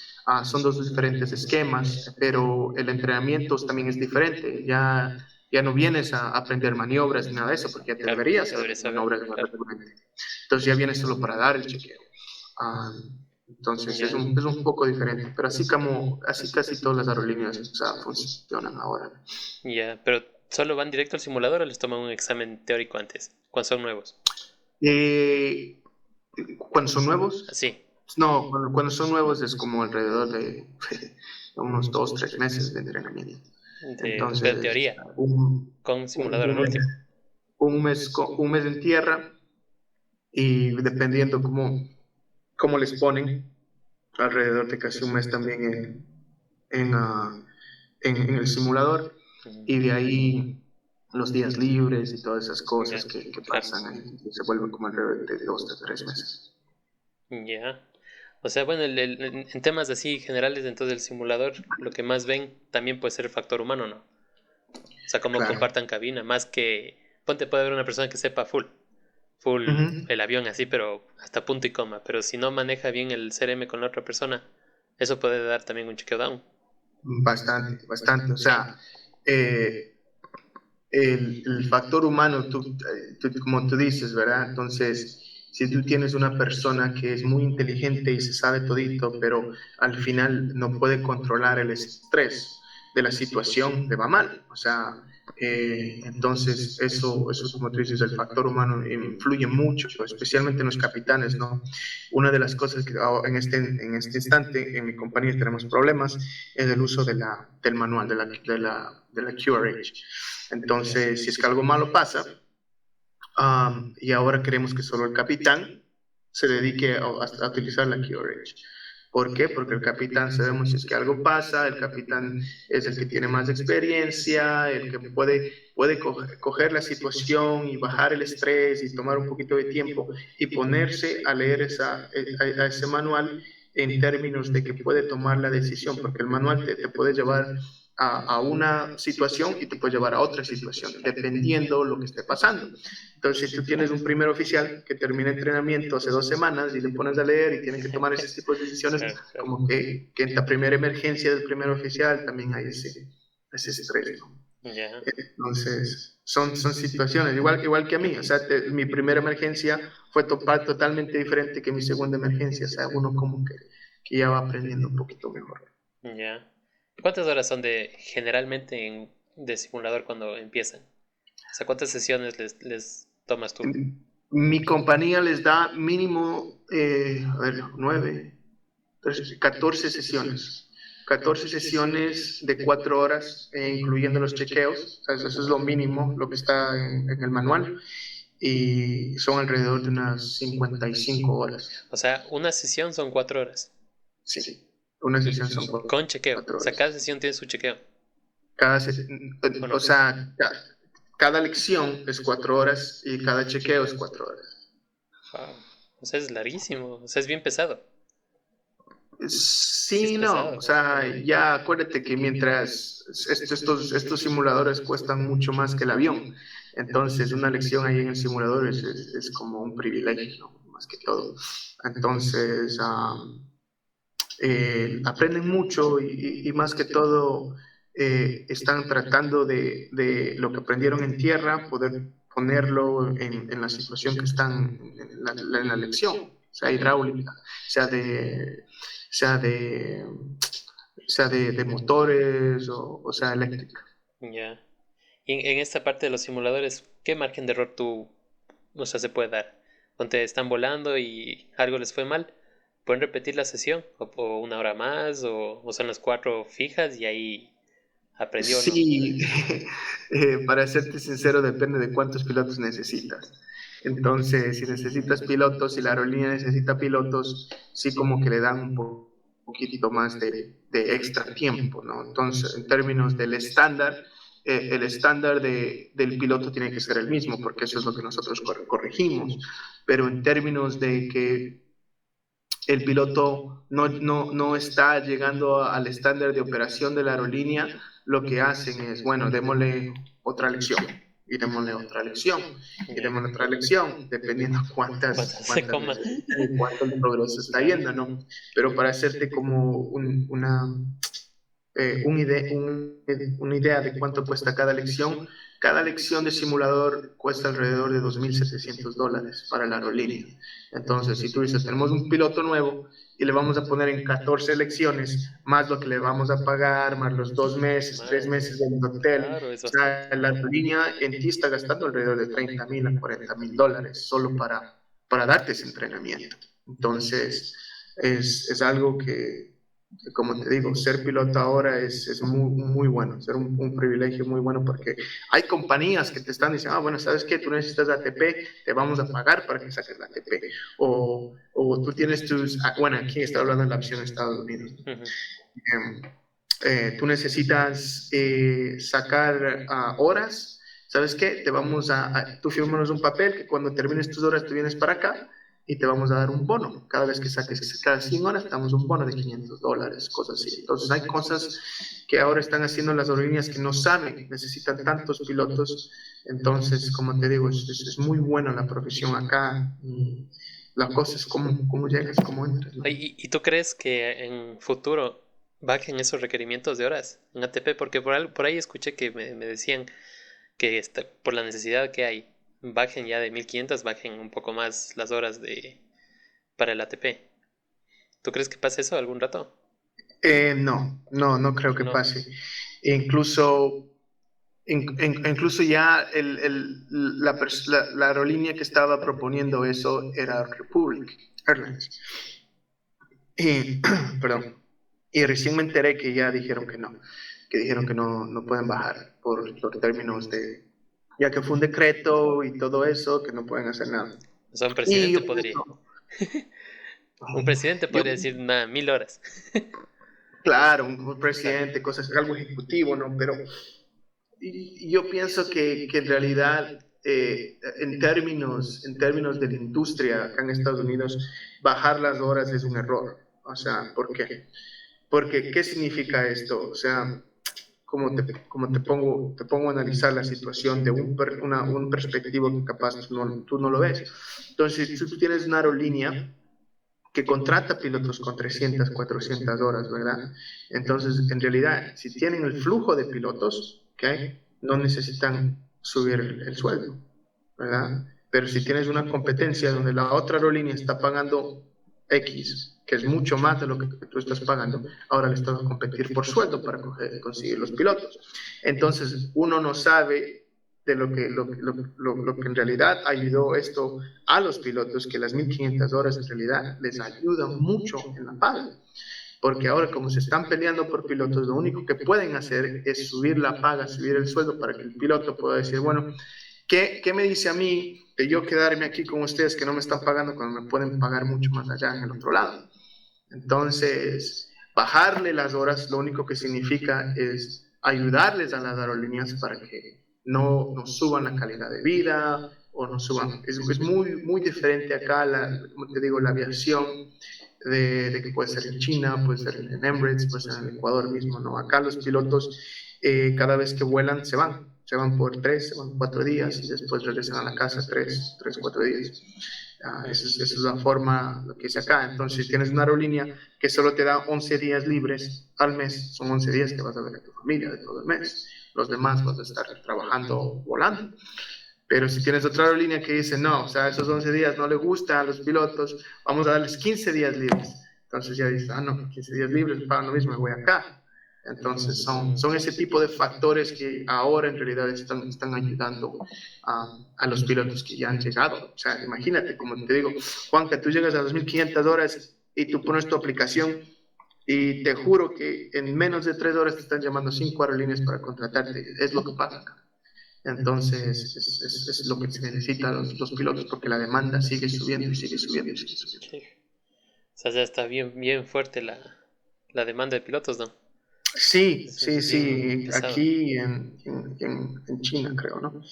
son dos diferentes esquemas, pero el entrenamiento también es diferente. Ya no vienes a aprender maniobras ni nada de eso, porque ya te deberías saber maniobras de recurrente. Entonces ya vienes solo para dar el chequeo. Entonces es un poco diferente, pero así casi todas las aerolíneas funcionan ahora. Ya, pero ¿solo van directo al simulador o les toman un examen teórico antes, cuando son nuevos? ¿Cuándo son nuevos? Sí. No, cuando son nuevos es como alrededor de unos 2-3 meses de entrenamiento. Entonces, de teoría, con simulador al último. Un mes en tierra, y dependiendo cómo les ponen, alrededor de casi un mes también en el simulador, y de ahí los días libres y todas esas cosas que pasan ahí, se vuelven como alrededor de 2-3 meses. Ya. O sea, bueno, en temas así generales dentro del simulador, lo que más ven también puede ser el factor humano, ¿no? O sea, cómo compartan cabina, más que... Ponte, puede haber una persona que sepa full el avión así, pero hasta punto y coma. Pero si no maneja bien el CRM con la otra persona, eso puede dar también un chequeo down. Bastante. O sea, el factor humano, como tú dices, ¿verdad? Entonces, si tú tienes una persona que es muy inteligente y se sabe todito, pero al final no puede controlar el estrés de la situación, le va mal. O sea, entonces eso, como tú dices, el factor humano influye mucho, especialmente en los capitanes, ¿no? Una de las cosas que en este instante en mi compañía tenemos problemas es el uso del manual, de la QRH. Entonces, si es que algo malo pasa, y ahora queremos que solo el capitán se dedique a utilizar la QRH. ¿Por qué? Porque el capitán, sabemos si es que algo pasa, el capitán es el que tiene más experiencia, el que puede coger la situación y bajar el estrés y tomar un poquito de tiempo y ponerse a leer a ese manual en términos de que puede tomar la decisión, porque el manual te puede llevar a una situación y te puede llevar a otra situación, dependiendo lo que esté pasando. Entonces, si tú tienes un primer oficial que termina entrenamiento hace 2 semanas y le pones a leer y tiene que tomar ese tipo de decisiones, como que en la primera emergencia del primer oficial también hay ese estrés, ¿no? Entonces, son situaciones, igual que a mí. O sea, mi primera emergencia fue totalmente diferente que mi segunda emergencia. O sea, uno como que ya va aprendiendo un poquito mejor. Ya. ¿Cuántas horas son generalmente de simulador cuando empiezan? O sea, ¿cuántas sesiones les tomas tú? Mi compañía les da mínimo, a ver, 9, 14 sesiones. 14 sesiones de 4 horas, incluyendo los chequeos. O sea, eso es lo mínimo, lo que está en el manual. Y son alrededor de unas 55 horas. O sea, una sesión son 4 horas. Sí, una sesión son Con chequeo. 4 O sea, cada horas. sesión tiene su chequeo. Cada, ¿O o no? sea, cada lección es 4 horas y cada chequeo es 4 horas. Wow. O sea, es larguísimo. O sea, es bien pesado. Sí, es Sí, no, o pesado. sea, ya acuérdate que mientras estos simuladores cuestan mucho más que el avión, entonces una lección ahí en el simulador es como un privilegio, más que todo. Entonces, aprenden mucho y más que todo están tratando de lo que aprendieron en tierra, poder ponerlo en la situación que están en la lección, sea hidráulica, sea de, sea de, de motores o sea eléctrica. Ya. Y en esta parte de los simuladores, ¿qué margen de error o sea, se puede dar? Donde están volando y algo les fue mal, ¿pueden repetir la sesión? ¿O una hora más? ¿O son las 4 fijas y ahí aprendió o no? Sí, para serte sincero, depende de cuántos pilotos necesitas. Entonces, si necesitas pilotos, si la aerolínea necesita pilotos, sí como que le dan un poquito más de extra tiempo, ¿no? Entonces, en términos del estándar, el estándar del piloto tiene que ser el mismo, porque eso es lo que nosotros corregimos. Pero en términos de que el piloto no está llegando al estándar de operación de la aerolínea, lo que hacen es, bueno, démosle otra lección, y démosle otra lección, y Ya. démosle otra lección, dependiendo ¿Cuántas se cuántas coma? necesitan y cuánto el progreso está yendo, ¿no? Pero para hacerte como una idea de cuánto cuesta cada lección de simulador cuesta alrededor de $2,700 para la aerolínea. Entonces, si tú dices, tenemos un piloto nuevo y le vamos a poner en 14 lecciones, más lo que le vamos a pagar, más los 2 meses, 3 meses del hotel, Claro, es o sea, bastante. la aerolínea en ti está gastando alrededor de $30,000 a $40,000 solo para darte ese entrenamiento. Entonces, es algo que, como te digo, ser piloto ahora es muy, muy bueno, ser un privilegio muy bueno porque hay compañías que te están diciendo, bueno, ¿sabes qué? Tú necesitas la ATP, te vamos a pagar para que saques la ATP. O tú tienes tus, bueno, aquí está hablando de la opción de Estados Unidos. Ujú. Tú necesitas sacar horas, ¿sabes qué? Tú firmas un papel que cuando termines tus horas tú vienes para acá y te vamos a dar un bono. Cada vez que saques, cada 100 horas, te damos un bono de $500, cosas así. Entonces hay cosas que ahora están haciendo las aerolíneas que no saben, necesitan tantos pilotos. Entonces, como te digo, es muy buena la profesión acá. Y la cosa es cómo llegas, cómo entras, ¿no? Oye, ¿y tú crees que en futuro bajen esos requerimientos de horas en ATP? Porque por ahí escuché que me decían que por la necesidad que hay, bajen ya de 1500, bajen un poco más las horas para el ATP. ¿Tú crees que pase eso algún rato? No creo que No. pase. Incluso, incluso ya la aerolínea que estaba proponiendo eso era Republic Airlines. Y, perdón. Y recién me enteré que ya dijeron que no pueden bajar por términos ya que fue un decreto y todo eso, que no pueden hacer nada. O sea, un Y presidente yo podría. pienso, Un presidente yo, podría decir, nada, 1000 horas. claro, un Claro. presidente, cosas, algo ejecutivo, ¿no? Pero y yo pienso que en realidad, en términos de la industria acá en Estados Unidos, bajar las horas es un error. O sea, ¿por qué? Porque, ¿qué significa esto? O sea, te pongo a analizar la situación de un perspectivo que capaz tú no lo ves. Entonces, si tú tienes una aerolínea que contrata pilotos con 300, 400 horas, ¿verdad? Entonces, en realidad, si tienen el flujo de pilotos, ¿okay? No necesitan subir el sueldo, ¿verdad? Pero si tienes una competencia donde la otra aerolínea está pagando X que es mucho más de lo que tú estás pagando, ahora les toca competir por sueldo para conseguir los pilotos. Entonces, uno no sabe de lo que en realidad ayudó esto a los pilotos, que las 1.500 horas en realidad les ayudan mucho en la paga. Porque ahora, como se están peleando por pilotos, lo único que pueden hacer es subir la paga, subir el sueldo para que el piloto pueda decir, bueno, ¿qué me dice a mí de yo quedarme aquí con ustedes que no me están pagando cuando me pueden pagar mucho más allá en el otro lado? Entonces, bajarle las horas lo único que significa es ayudarles a las aerolíneas para que no suban la calidad de vida o no suban. Es muy, muy diferente acá, como te digo, la aviación de que puede ser en China, puede ser en Emirates, puede ser en el Ecuador mismo, ¿no? Acá los pilotos cada vez que vuelan se van por 3, se van 4 días y después regresan a la casa 3, 4 días. Esa es la forma, lo que es acá. Entonces, si tienes una aerolínea que solo te da 11 días libres al mes, son 11 días que vas a ver a tu familia de todo el mes. Los demás vas a estar trabajando, volando. Pero si tienes otra aerolínea que dice, no, o sea, esos 11 días no le gusta a los pilotos, vamos a darles 15 días libres. Entonces ya dices, no, 15 días libres, para lo mismo, me voy acá. Entonces son ese tipo de factores que ahora en realidad están ayudando a los pilotos que ya han llegado. O sea, imagínate, como te digo, Juanca, tú llegas a 2.500 horas y tú pones tu aplicación y te juro que en menos de 3 horas te están llamando 5 aerolíneas para contratarte. Es lo que pasa acá. Entonces, es lo que se necesita los pilotos, porque la demanda sigue subiendo y sigue subiendo y sigue subiendo. Sí. O sea, ya está bien, bien fuerte la demanda de pilotos, ¿no? Sí, Es sí, bien sí, pesado. aquí en China, creo, ¿no?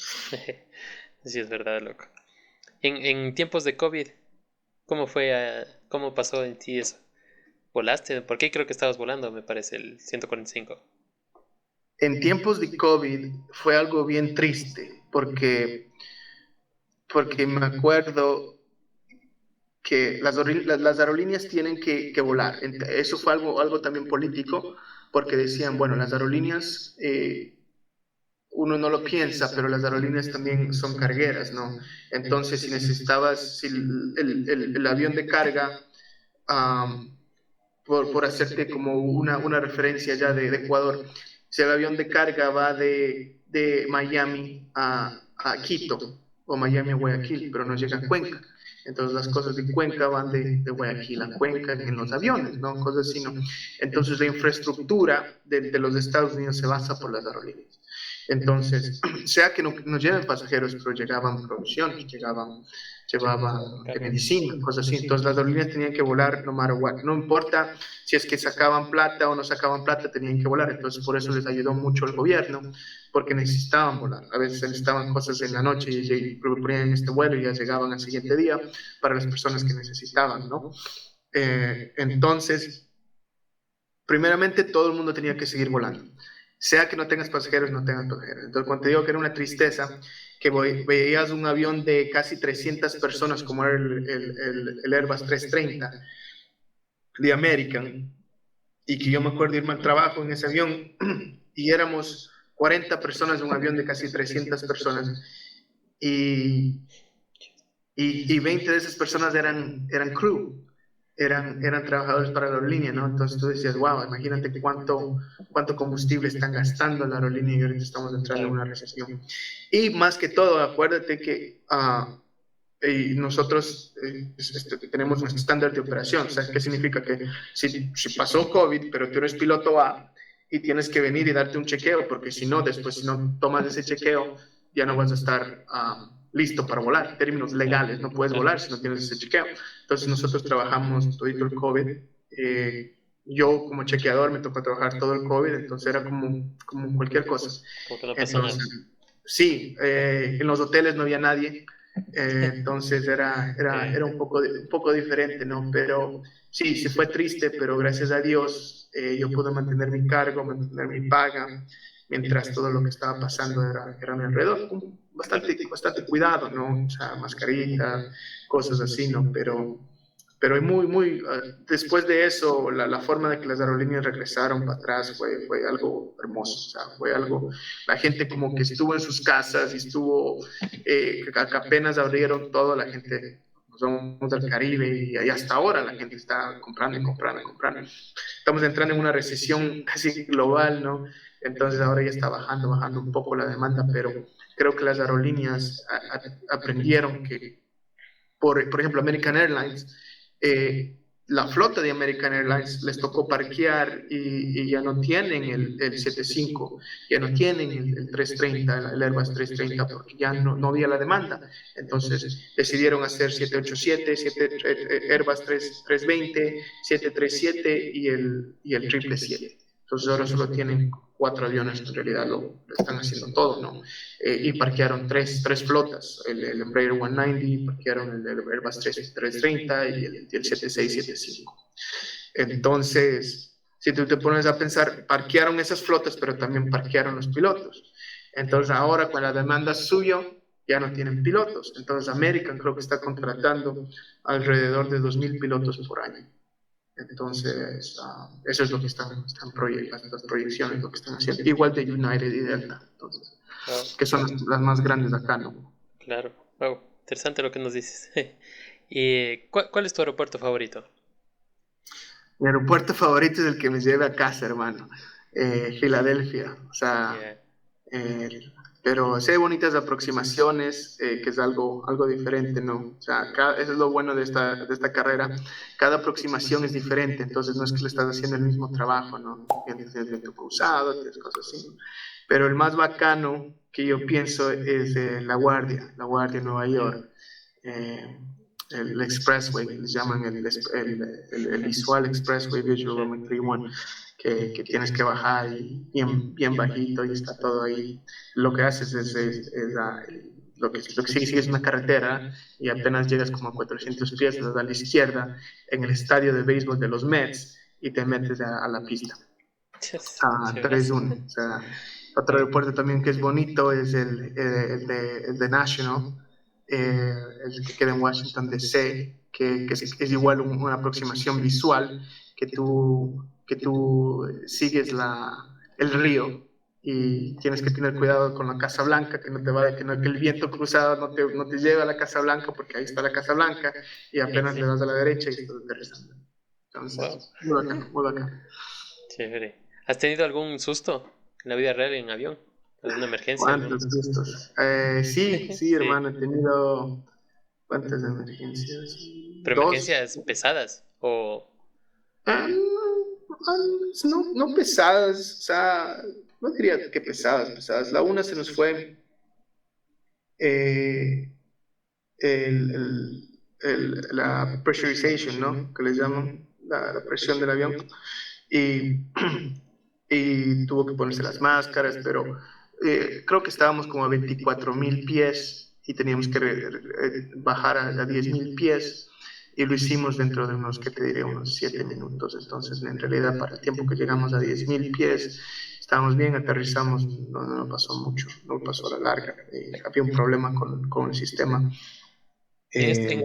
Sí, es verdad, loco. En tiempos de COVID, ¿cómo fue, cómo pasó en ti eso? ¿Volaste? ¿Por qué creo que estabas volando, me parece, el 145? En tiempos de COVID fue algo bien triste, porque me acuerdo que las aerolíneas tienen que volar. Eso fue algo también político, porque decían, bueno, las aerolíneas, uno no lo piensa, pero las aerolíneas también son cargueras, ¿no? Entonces, si el avión de carga, um, por hacerte como una referencia ya de Ecuador, si el avión de carga va de Miami a Quito o Miami a Guayaquil, pero no llega a Cuenca. Entonces las cosas de Cuenca van de Guayaquil a Cuenca en los aviones, ¿no? Cosas así, ¿no? Entonces la infraestructura de los Estados Unidos se basa por las aerolíneas. Entonces, sea que no lleven pasajeros, pero llegaban provisiones, llevaban de medicina, cosas así. Entonces las aerolíneas tenían que volar no matter what. No importa si es que sacaban plata o no sacaban plata, tenían que volar. Entonces por eso les ayudó mucho el gobierno, porque necesitaban volar. A veces necesitaban cosas en la noche y ponían este vuelo y ya llegaban al siguiente día para las personas que necesitaban, ¿no? Entonces, primeramente todo el mundo tenía que seguir volando. Sea que no tengas pasajeros, no tengas pasajeros. Entonces, cuando te digo que era una tristeza, que veías un avión de casi 300 personas, como era el Airbus 330 de American, y que yo me acuerdo irme al trabajo en ese avión, y éramos 40 personas en un avión de casi 300 personas, y 20 de esas personas eran crew, eran trabajadores para la aerolínea, ¿no? Entonces tú decías, wow, imagínate cuánto combustible están gastando la aerolínea y ahorita estamos entrando en una recesión. Y más que todo, acuérdate que nosotros tenemos un estándar de operación. ¿Sabes qué significa? Que si pasó COVID, pero tú eres piloto A y tienes que venir y darte un chequeo, porque si no, después si no tomas ese chequeo, ya no vas a estar listo para volar. En términos legales, no puedes volar si no tienes ese chequeo. Entonces nosotros trabajamos todo el COVID. Yo como chequeador me tocó trabajar todo el COVID, entonces era como cualquier cosa. Como que no pasó nada. Entonces, sí, en los hoteles no había nadie. Entonces era un poco diferente, ¿no? Pero sí fue triste, pero gracias a Dios yo pude mantener mi cargo, mantener mi paga, mientras todo lo que estaba pasando era a mi alrededor. Bastante cuidado, ¿no? O sea, mascarita, cosas así, ¿no? Pero después de eso, la forma de que las aerolíneas regresaron para atrás fue algo hermoso, o sea, fue algo, la gente como que estuvo en sus casas y estuvo, que apenas abrieron todo, la gente nos vamos al Caribe y hasta ahora la gente está comprando y comprando y comprando. Estamos entrando en una recesión casi global, ¿no? Entonces ahora ya está bajando un poco la demanda, pero creo que las aerolíneas aprendieron que, por ejemplo, American Airlines, la flota de American Airlines les tocó parquear y ya no tienen el 75, ya no tienen el 330, el Airbus 330, porque ya no había la demanda. Entonces decidieron hacer 787, Airbus 320, 737 y el 777. Entonces ahora solo tienen 4 aviones, en realidad lo están haciendo todo, ¿no? Y parquearon tres flotas, el Embraer 190, parquearon el Airbus 330 y el 7675. Entonces, si tú te pones a pensar, parquearon esas flotas, pero también parquearon los pilotos. Entonces ahora con la demanda subió, ya no tienen pilotos. Entonces American creo que está contratando alrededor de 2,000 pilotos por año. Entonces, eso es lo que están proyectando, las proyecciones, lo que están haciendo. Igual de United y Delta, entonces, que son las más grandes acá, ¿no? Claro, wow, interesante lo que nos dices. ¿Y cuál es tu aeropuerto favorito? Mi aeropuerto favorito es el que me lleve a casa, hermano. Filadelfia, o sea, Yeah. pero sí hay bonitas aproximaciones, que es algo diferente, ¿no? O sea, eso es lo bueno de esta carrera, cada aproximación es diferente, entonces no es que le estás haciendo el mismo trabajo, ¿no? Tienes viento cruzado, tienes cosas así, pero el más bacano que yo pienso es La Guardia, Nueva York. Eh, el Expressway, les llaman el Visual Expressway Visual Roaming 31, que tienes que bajar y bien bajito y está todo ahí. Lo que haces lo que sigue es una carretera y apenas llegas como a 400 pies a la izquierda en el estadio de béisbol de los Mets y te metes a la pista. 3-1. O sea, otro aeropuerto también que es bonito es el de National, el que queda en Washington DC, que es igual una aproximación visual, que tú sigues el río y tienes que tener cuidado con la Casa Blanca, que el viento cruzado no te lleve a la Casa Blanca, porque ahí está la Casa Blanca y apenas le das a la derecha y estás aterrizando. Entonces, muy bacán, muy bacán. Chévere. ¿Has tenido algún susto en la vida real en avión? ¿Alguna emergencia? ¿Cuántos sustos? Sí, hermano, he tenido cuántas emergencias. ¿Pero Dos. emergencias pesadas? ¿O No pesadas, o sea, no diría que pesadas. La una se nos fue eh, la pressurization, ¿no? Que le llaman la presión del avión. Y, y tuvo que ponerse las máscaras, pero creo que estábamos como a 24,000 pies y teníamos que bajar a 10,000 pies y lo hicimos dentro de unos, ¿qué te diré? Unos 7 minutos. Entonces, en realidad, para el tiempo que llegamos a 10,000 pies, estábamos bien, aterrizamos, no pasó mucho, no pasó a la larga. Había un problema con el sistema.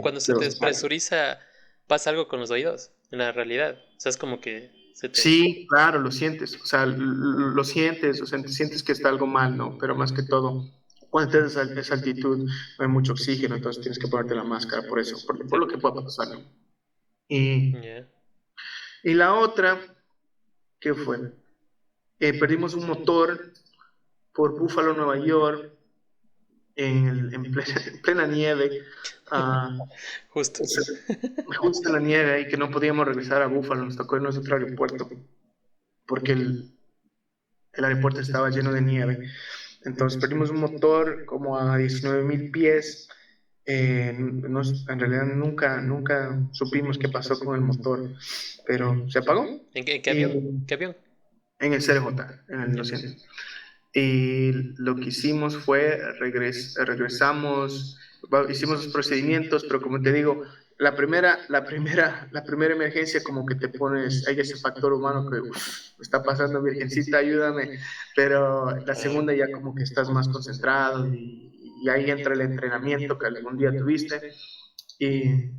cuando se te despresuriza, pasa algo con los oídos? En la realidad. O sea, es como que se te... Sí, claro, lo sientes, o sea, lo sientes, o sea, sientes que está algo mal, ¿no? Pero más que todo, cuando estás a esa altitud, no hay mucho oxígeno, entonces tienes que ponerte la máscara por eso, por lo que pueda pasar, ¿no? Yeah. Y la otra, ¿qué fue? Perdimos un motor por Buffalo, Nueva York, en plena nieve, Justo. justo en la nieve, y que no podíamos regresar a Buffalo, nos tocó irnos a otro aeropuerto, porque el aeropuerto estaba lleno de nieve. Entonces perdimos un motor como a 19,000 pies. En realidad nunca supimos qué pasó con el motor, pero se apagó. ¿En qué avión? ¿Qué avión? En el CRJ, en el 200. Y lo que hicimos fue regresamos, hicimos los procedimientos, pero como te digo, la primera emergencia como que te pones, hay ese factor humano que me está pasando, virgencita, ayúdame, pero la segunda ya como que estás más concentrado y ahí entra el entrenamiento que algún día tuviste y,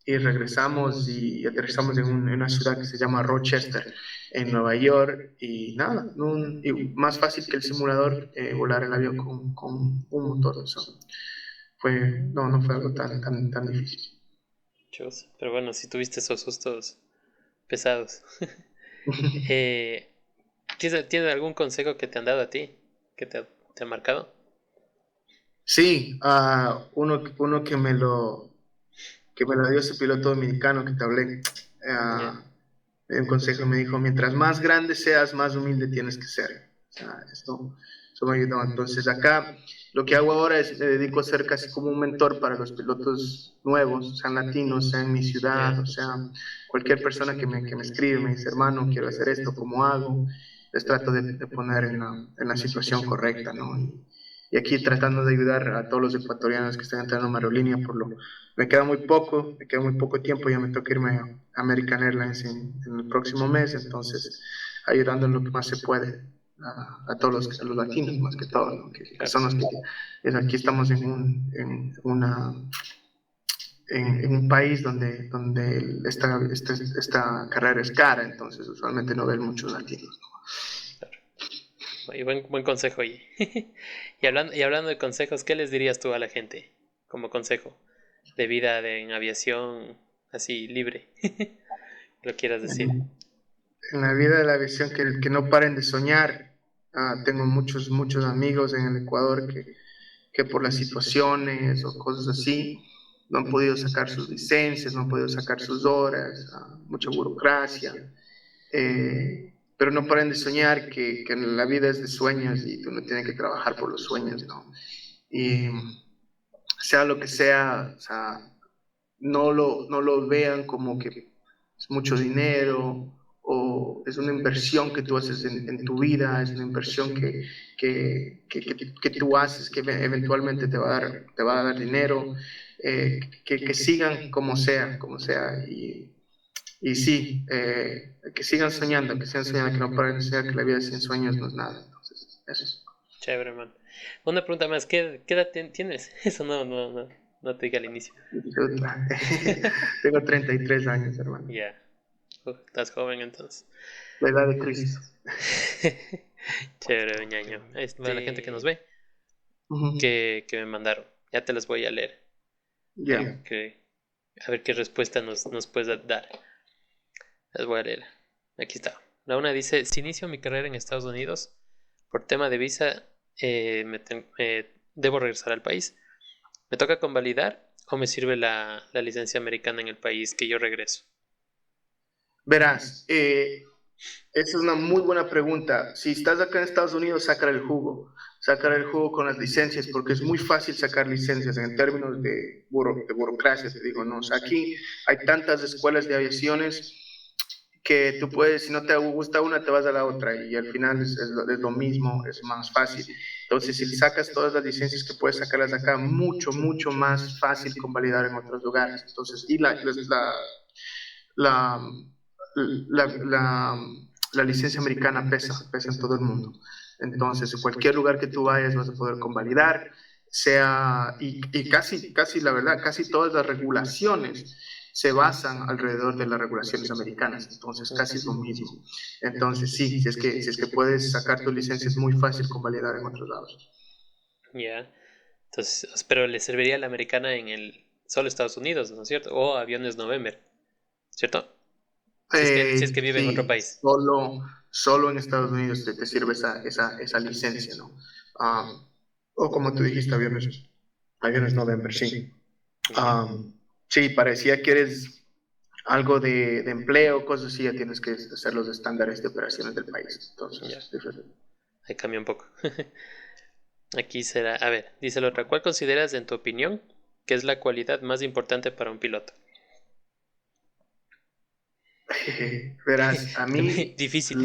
y regresamos y aterrizamos en una ciudad que se llama Rochester, en Nueva York, y nada, y más fácil que el simulador, volar el avión con un motor. No fue algo tan difícil. Chus. Pero bueno, si tuviste esos sustos pesados. Eh, ¿tienes algún consejo que te han dado a ti? ¿Que te ha marcado? Sí, uno que me lo dio ese piloto dominicano que te hablé. Ya. Me dio un consejo y me dijo, mientras más grande seas, más humilde tienes que ser. O sea, esto me ayudó. Entonces acá lo que hago ahora es me dedico a ser casi como un mentor para los pilotos nuevos, sean latinos, sea en mi ciudad, Ya. o sea, cualquier persona que me escribe, me dice, hermano, quiero hacer esto, ¿cómo hago? Les trato de poner en la situación correcta, ¿no? Y aquí tratando de ayudar a todos los ecuatorianos que están entrando a Aerolínea, me queda muy poco tiempo, ya me toca irme a American Airlines en el próximo mes, entonces ayudando en lo que más se puede a todos a los latinos más que todo, ¿no? Que Claro. son los que aquí estamos en un país donde esta carrera es cara, entonces usualmente no ven muchos latinos. Claro. Y buen consejo, oye. Y hablando de consejos, ¿qué les dirías tú a la gente como consejo de vida en aviación así libre? Lo quieras decir. En la vida de la aviación que no paren de soñar. Tengo muchos amigos en el Ecuador que por las situaciones o cosas así no han podido sacar sus licencias, no han podido sacar sus horas, mucha burocracia. Pero no paren de soñar que la vida es de sueños y uno tiene que trabajar por los sueños, ¿no? Y sea lo que sea, o sea, no lo vean como que es mucho dinero o es una inversión que tú haces en tu vida, es una inversión que tú haces que eventualmente te va a dar dinero, que sigan como sea, y sí, que sigan soñando, que no paren de soñar, que la vida sin sueños no es nada, entonces, eso. Chévere, man. Una pregunta más, ¿qué edad tienes? Eso no te dije al inicio. Tengo 33 años, hermano, Ya, estás joven entonces. la edad de Cristo. Chévere, ñaño. Para la gente que nos ve, Uh-huh. que me mandaron. Ya te las voy a leer. A Ya. ver qué respuesta nos puedes dar. Las voy a leer. Aquí está. La una dice, si inicio mi carrera en Estados Unidos, por tema de visa, debo regresar al país. ¿Me toca convalidar o me sirve la licencia americana en el país que yo regreso? Verás, esa es una muy buena pregunta. Si estás acá en Estados Unidos, sacar el jugo con las licencias, porque es muy fácil sacar licencias en términos de burocracia, te digo, ¿no? O sea, aquí hay tantas escuelas de aviaciones que tú puedes, si no te gusta una, te vas a la otra y al final es lo mismo, es más fácil. Entonces, si sacas todas las licencias que puedes sacarlas acá, mucho más fácil convalidar en otros lugares. Entonces, y la, la, la, la licencia americana pesa en todo el mundo. Entonces, en cualquier lugar que tú vayas vas a poder convalidar, y casi, la verdad, casi todas las regulaciones se basan alrededor de las regulaciones americanas, entonces casi es lo mismo. Entonces, sí, si es que puedes sacar tu licencia, es muy fácil convalidar en otros lados. Ya. Entonces, pero le serviría la americana en el solo Estados Unidos, ¿no es cierto? O aviones November, ¿cierto? Si es que vive en otro Sí, país. solo en Estados Unidos te sirve esa licencia, ¿no? Um, o como tú dijiste, aviones November, sí. Ya. Sí, parecía que eres algo de empleo, cosas así, ya tienes que hacer los estándares de operaciones del país. Ya. Entonces, diferente. Ahí cambia un poco. Aquí será, a ver, dice la otra, ¿cuál consideras en tu opinión que es la cualidad más importante para un piloto? Verás, a mí Difícil.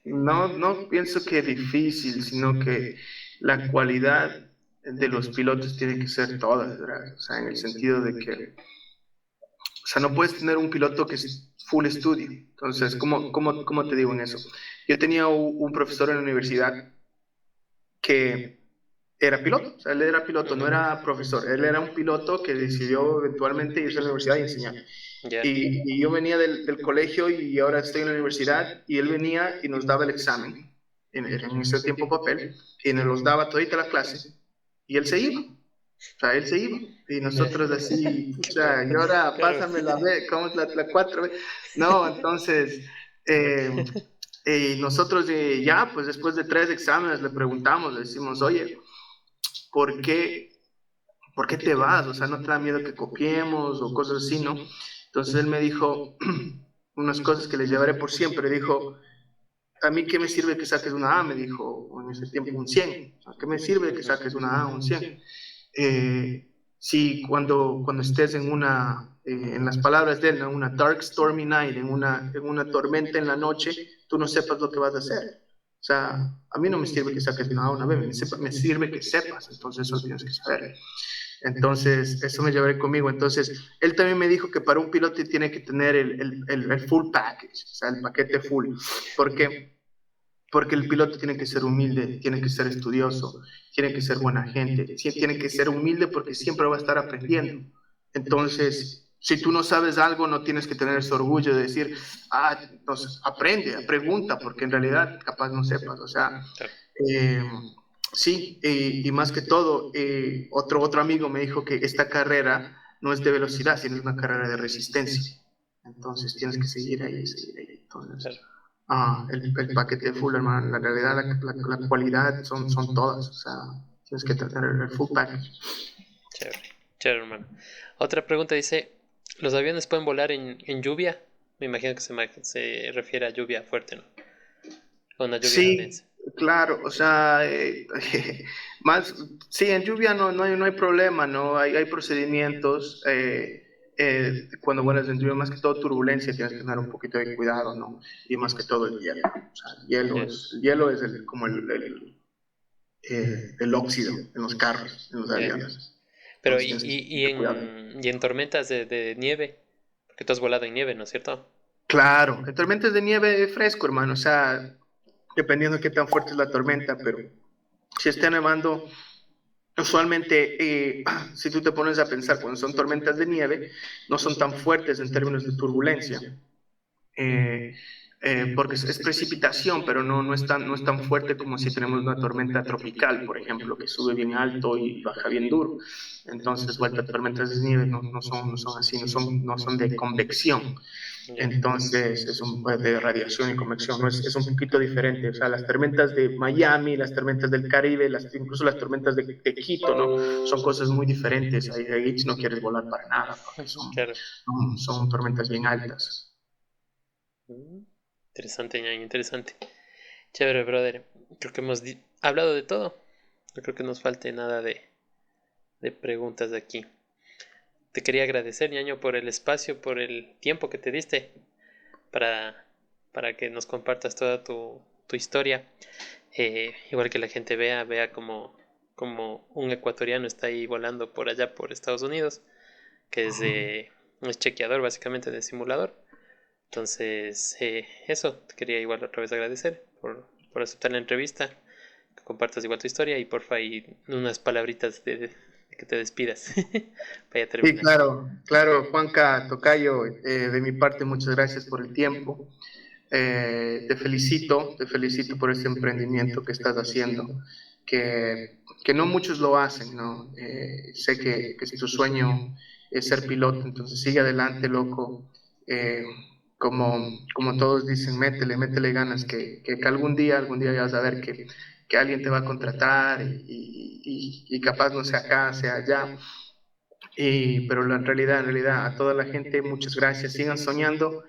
no pienso que difícil, sino que la cualidad de los pilotos tiene que ser todas, ¿verdad? O sea, en el sentido de que, o sea, no puedes tener un piloto que es full estudio. Entonces, ¿cómo te digo en eso? Yo tenía un profesor en la universidad que era piloto, o sea, él era piloto, no era profesor, él era un piloto que decidió eventualmente irse a la universidad y enseñar. Ya. Y yo venía del colegio y ahora estoy en la universidad y él venía y nos daba el examen, en ese tiempo papel, y nos los daba todita la clase y él se iba, o sea, él se iba. Y nosotros así, pucha, y ahora Claro. pásame la B, ¿cómo es la 4B? No, entonces, eh, y nosotros ya, pues después de 3 exámenes le preguntamos, le decimos, oye, ¿por qué, ¿por qué te vas? O sea, ¿no te da miedo que copiemos o cosas así, no? Entonces él me dijo unas cosas que les llevaré por siempre. Dijo, ¿a mí qué me sirve que saques una A? Me dijo en ese tiempo un 100. ¿A qué me sirve que saques una A o un 100? Si cuando estés en las palabras de él, en una dark stormy night, en una tormenta en la noche, tú no sepas lo que vas a hacer. O sea, a mí no me sirve que saques una A o una B, me sirve que sepas, entonces eso tienes que saber. Entonces, eso me llevaré conmigo. Entonces, él también me dijo que para un piloto tiene que tener el full package, o sea, el paquete full. ¿Por qué? Porque el piloto tiene que ser humilde, tiene que ser estudioso, tiene que ser buena gente, tiene que ser humilde porque siempre va a estar aprendiendo. Entonces, si tú no sabes algo, no tienes que tener ese orgullo de decir, entonces aprende, pregunta, porque en realidad capaz no sepas. O sea, eh, sí, y más que todo, otro amigo me dijo que esta carrera no es de velocidad, sino es una carrera de resistencia. Entonces tienes que seguir ahí, seguir ahí. Entonces, el paquete full, hermano, la realidad, la cualidad son todas. O sea, tienes que tener el full package. Chévere, chévere, hermano. Otra pregunta dice, ¿los aviones pueden volar en lluvia? Me imagino que se refiere a lluvia fuerte, ¿no? O una lluvia densa. Sí, claro, o sea, más, sí, en lluvia no hay problema, ¿no? Hay procedimientos, cuando vuelas en lluvia, más que todo turbulencia, tienes que tener un poquito de cuidado, ¿no? Y más que todo el hielo. O sea, Ya. el hielo es como el óxido en los carros, en los Ya. aviones. Pero Entonces tienes que tener cuidado. y en tormentas de nieve, porque tú has volado en nieve, ¿no es cierto? Claro, en tormentas de nieve fresco, hermano, o sea, dependiendo de qué tan fuerte es la tormenta, pero si está nevando, usualmente, si tú te pones a pensar, cuando son tormentas de nieve, no son tan fuertes en términos de turbulencia, eh, porque es precipitación, pero no es tan fuerte como si tenemos una tormenta tropical, por ejemplo, que sube bien alto y baja bien duro. Entonces, vuelta tormentas de nieve no son así, no son de convección. Ya. Entonces, de radiación y convección, ¿no? Es un poquito diferente. O sea, las tormentas de Miami, las tormentas del Caribe, incluso las tormentas de Quito, ¿no? Son cosas muy diferentes. Ahí no quieres volar para nada, porque Claro. son tormentas bien altas. Interesante, ñaño, interesante. Chévere, brother. Creo que hemos hablado de todo. No creo que nos falte nada de preguntas de aquí. Te quería agradecer, ñaño, por el espacio, por el tiempo que te diste para, para que nos compartas toda tu historia. Igual que la gente vea como un ecuatoriano está ahí volando por allá por Estados Unidos, que es chequeador básicamente de simulador. Entonces, eso, te quería igual otra vez agradecer por aceptar la entrevista, que compartas igual tu historia y porfa, y unas palabritas de que te despidas para ya Sí, terminar. claro, claro, Juanca, Tocayo, de mi parte, muchas gracias por el tiempo. Te felicito por este emprendimiento que estás haciendo, que no muchos lo hacen, ¿no? Sé que si tu sueño es ser piloto, entonces sigue adelante, loco. Eh, como todos dicen, métele ganas, que algún día ya vas a ver que alguien te va a contratar y capaz no sea acá, sea allá. Pero en realidad, a toda la gente, muchas gracias. Sigan soñando.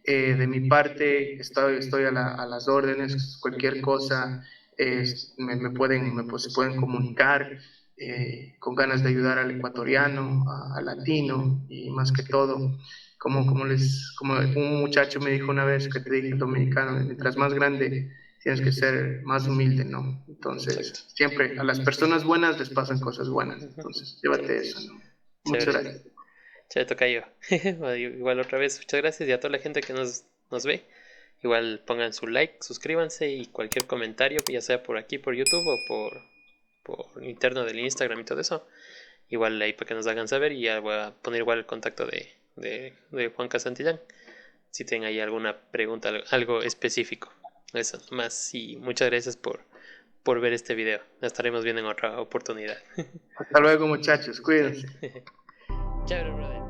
De mi parte, estoy a las órdenes. Cualquier cosa, se pueden comunicar con ganas de ayudar al ecuatoriano, al latino y más que todo. Como un muchacho me dijo una vez que te dije, el dominicano, mientras más grande tienes que ser más humilde, ¿no? Exacto. Entonces, siempre a las personas buenas les pasan cosas buenas. Ujú. Entonces, llévate Exacto. eso, ¿no? Muchas Chévere. gracias. Chévere, tocayo. Igual otra vez, muchas gracias y a toda la gente que nos ve. Igual pongan su like, suscríbanse y cualquier comentario, ya sea por aquí, por YouTube o por interno del Instagram y todo eso. Igual ahí para que nos hagan saber y ya voy a poner igual el contacto de Juanca Santillán. Si tienen ahí alguna pregunta, algo específico. Eso, más y muchas gracias por ver este video. Nos estaremos viendo en otra oportunidad. Hasta luego, muchachos. Cuídense. Chévere, brother.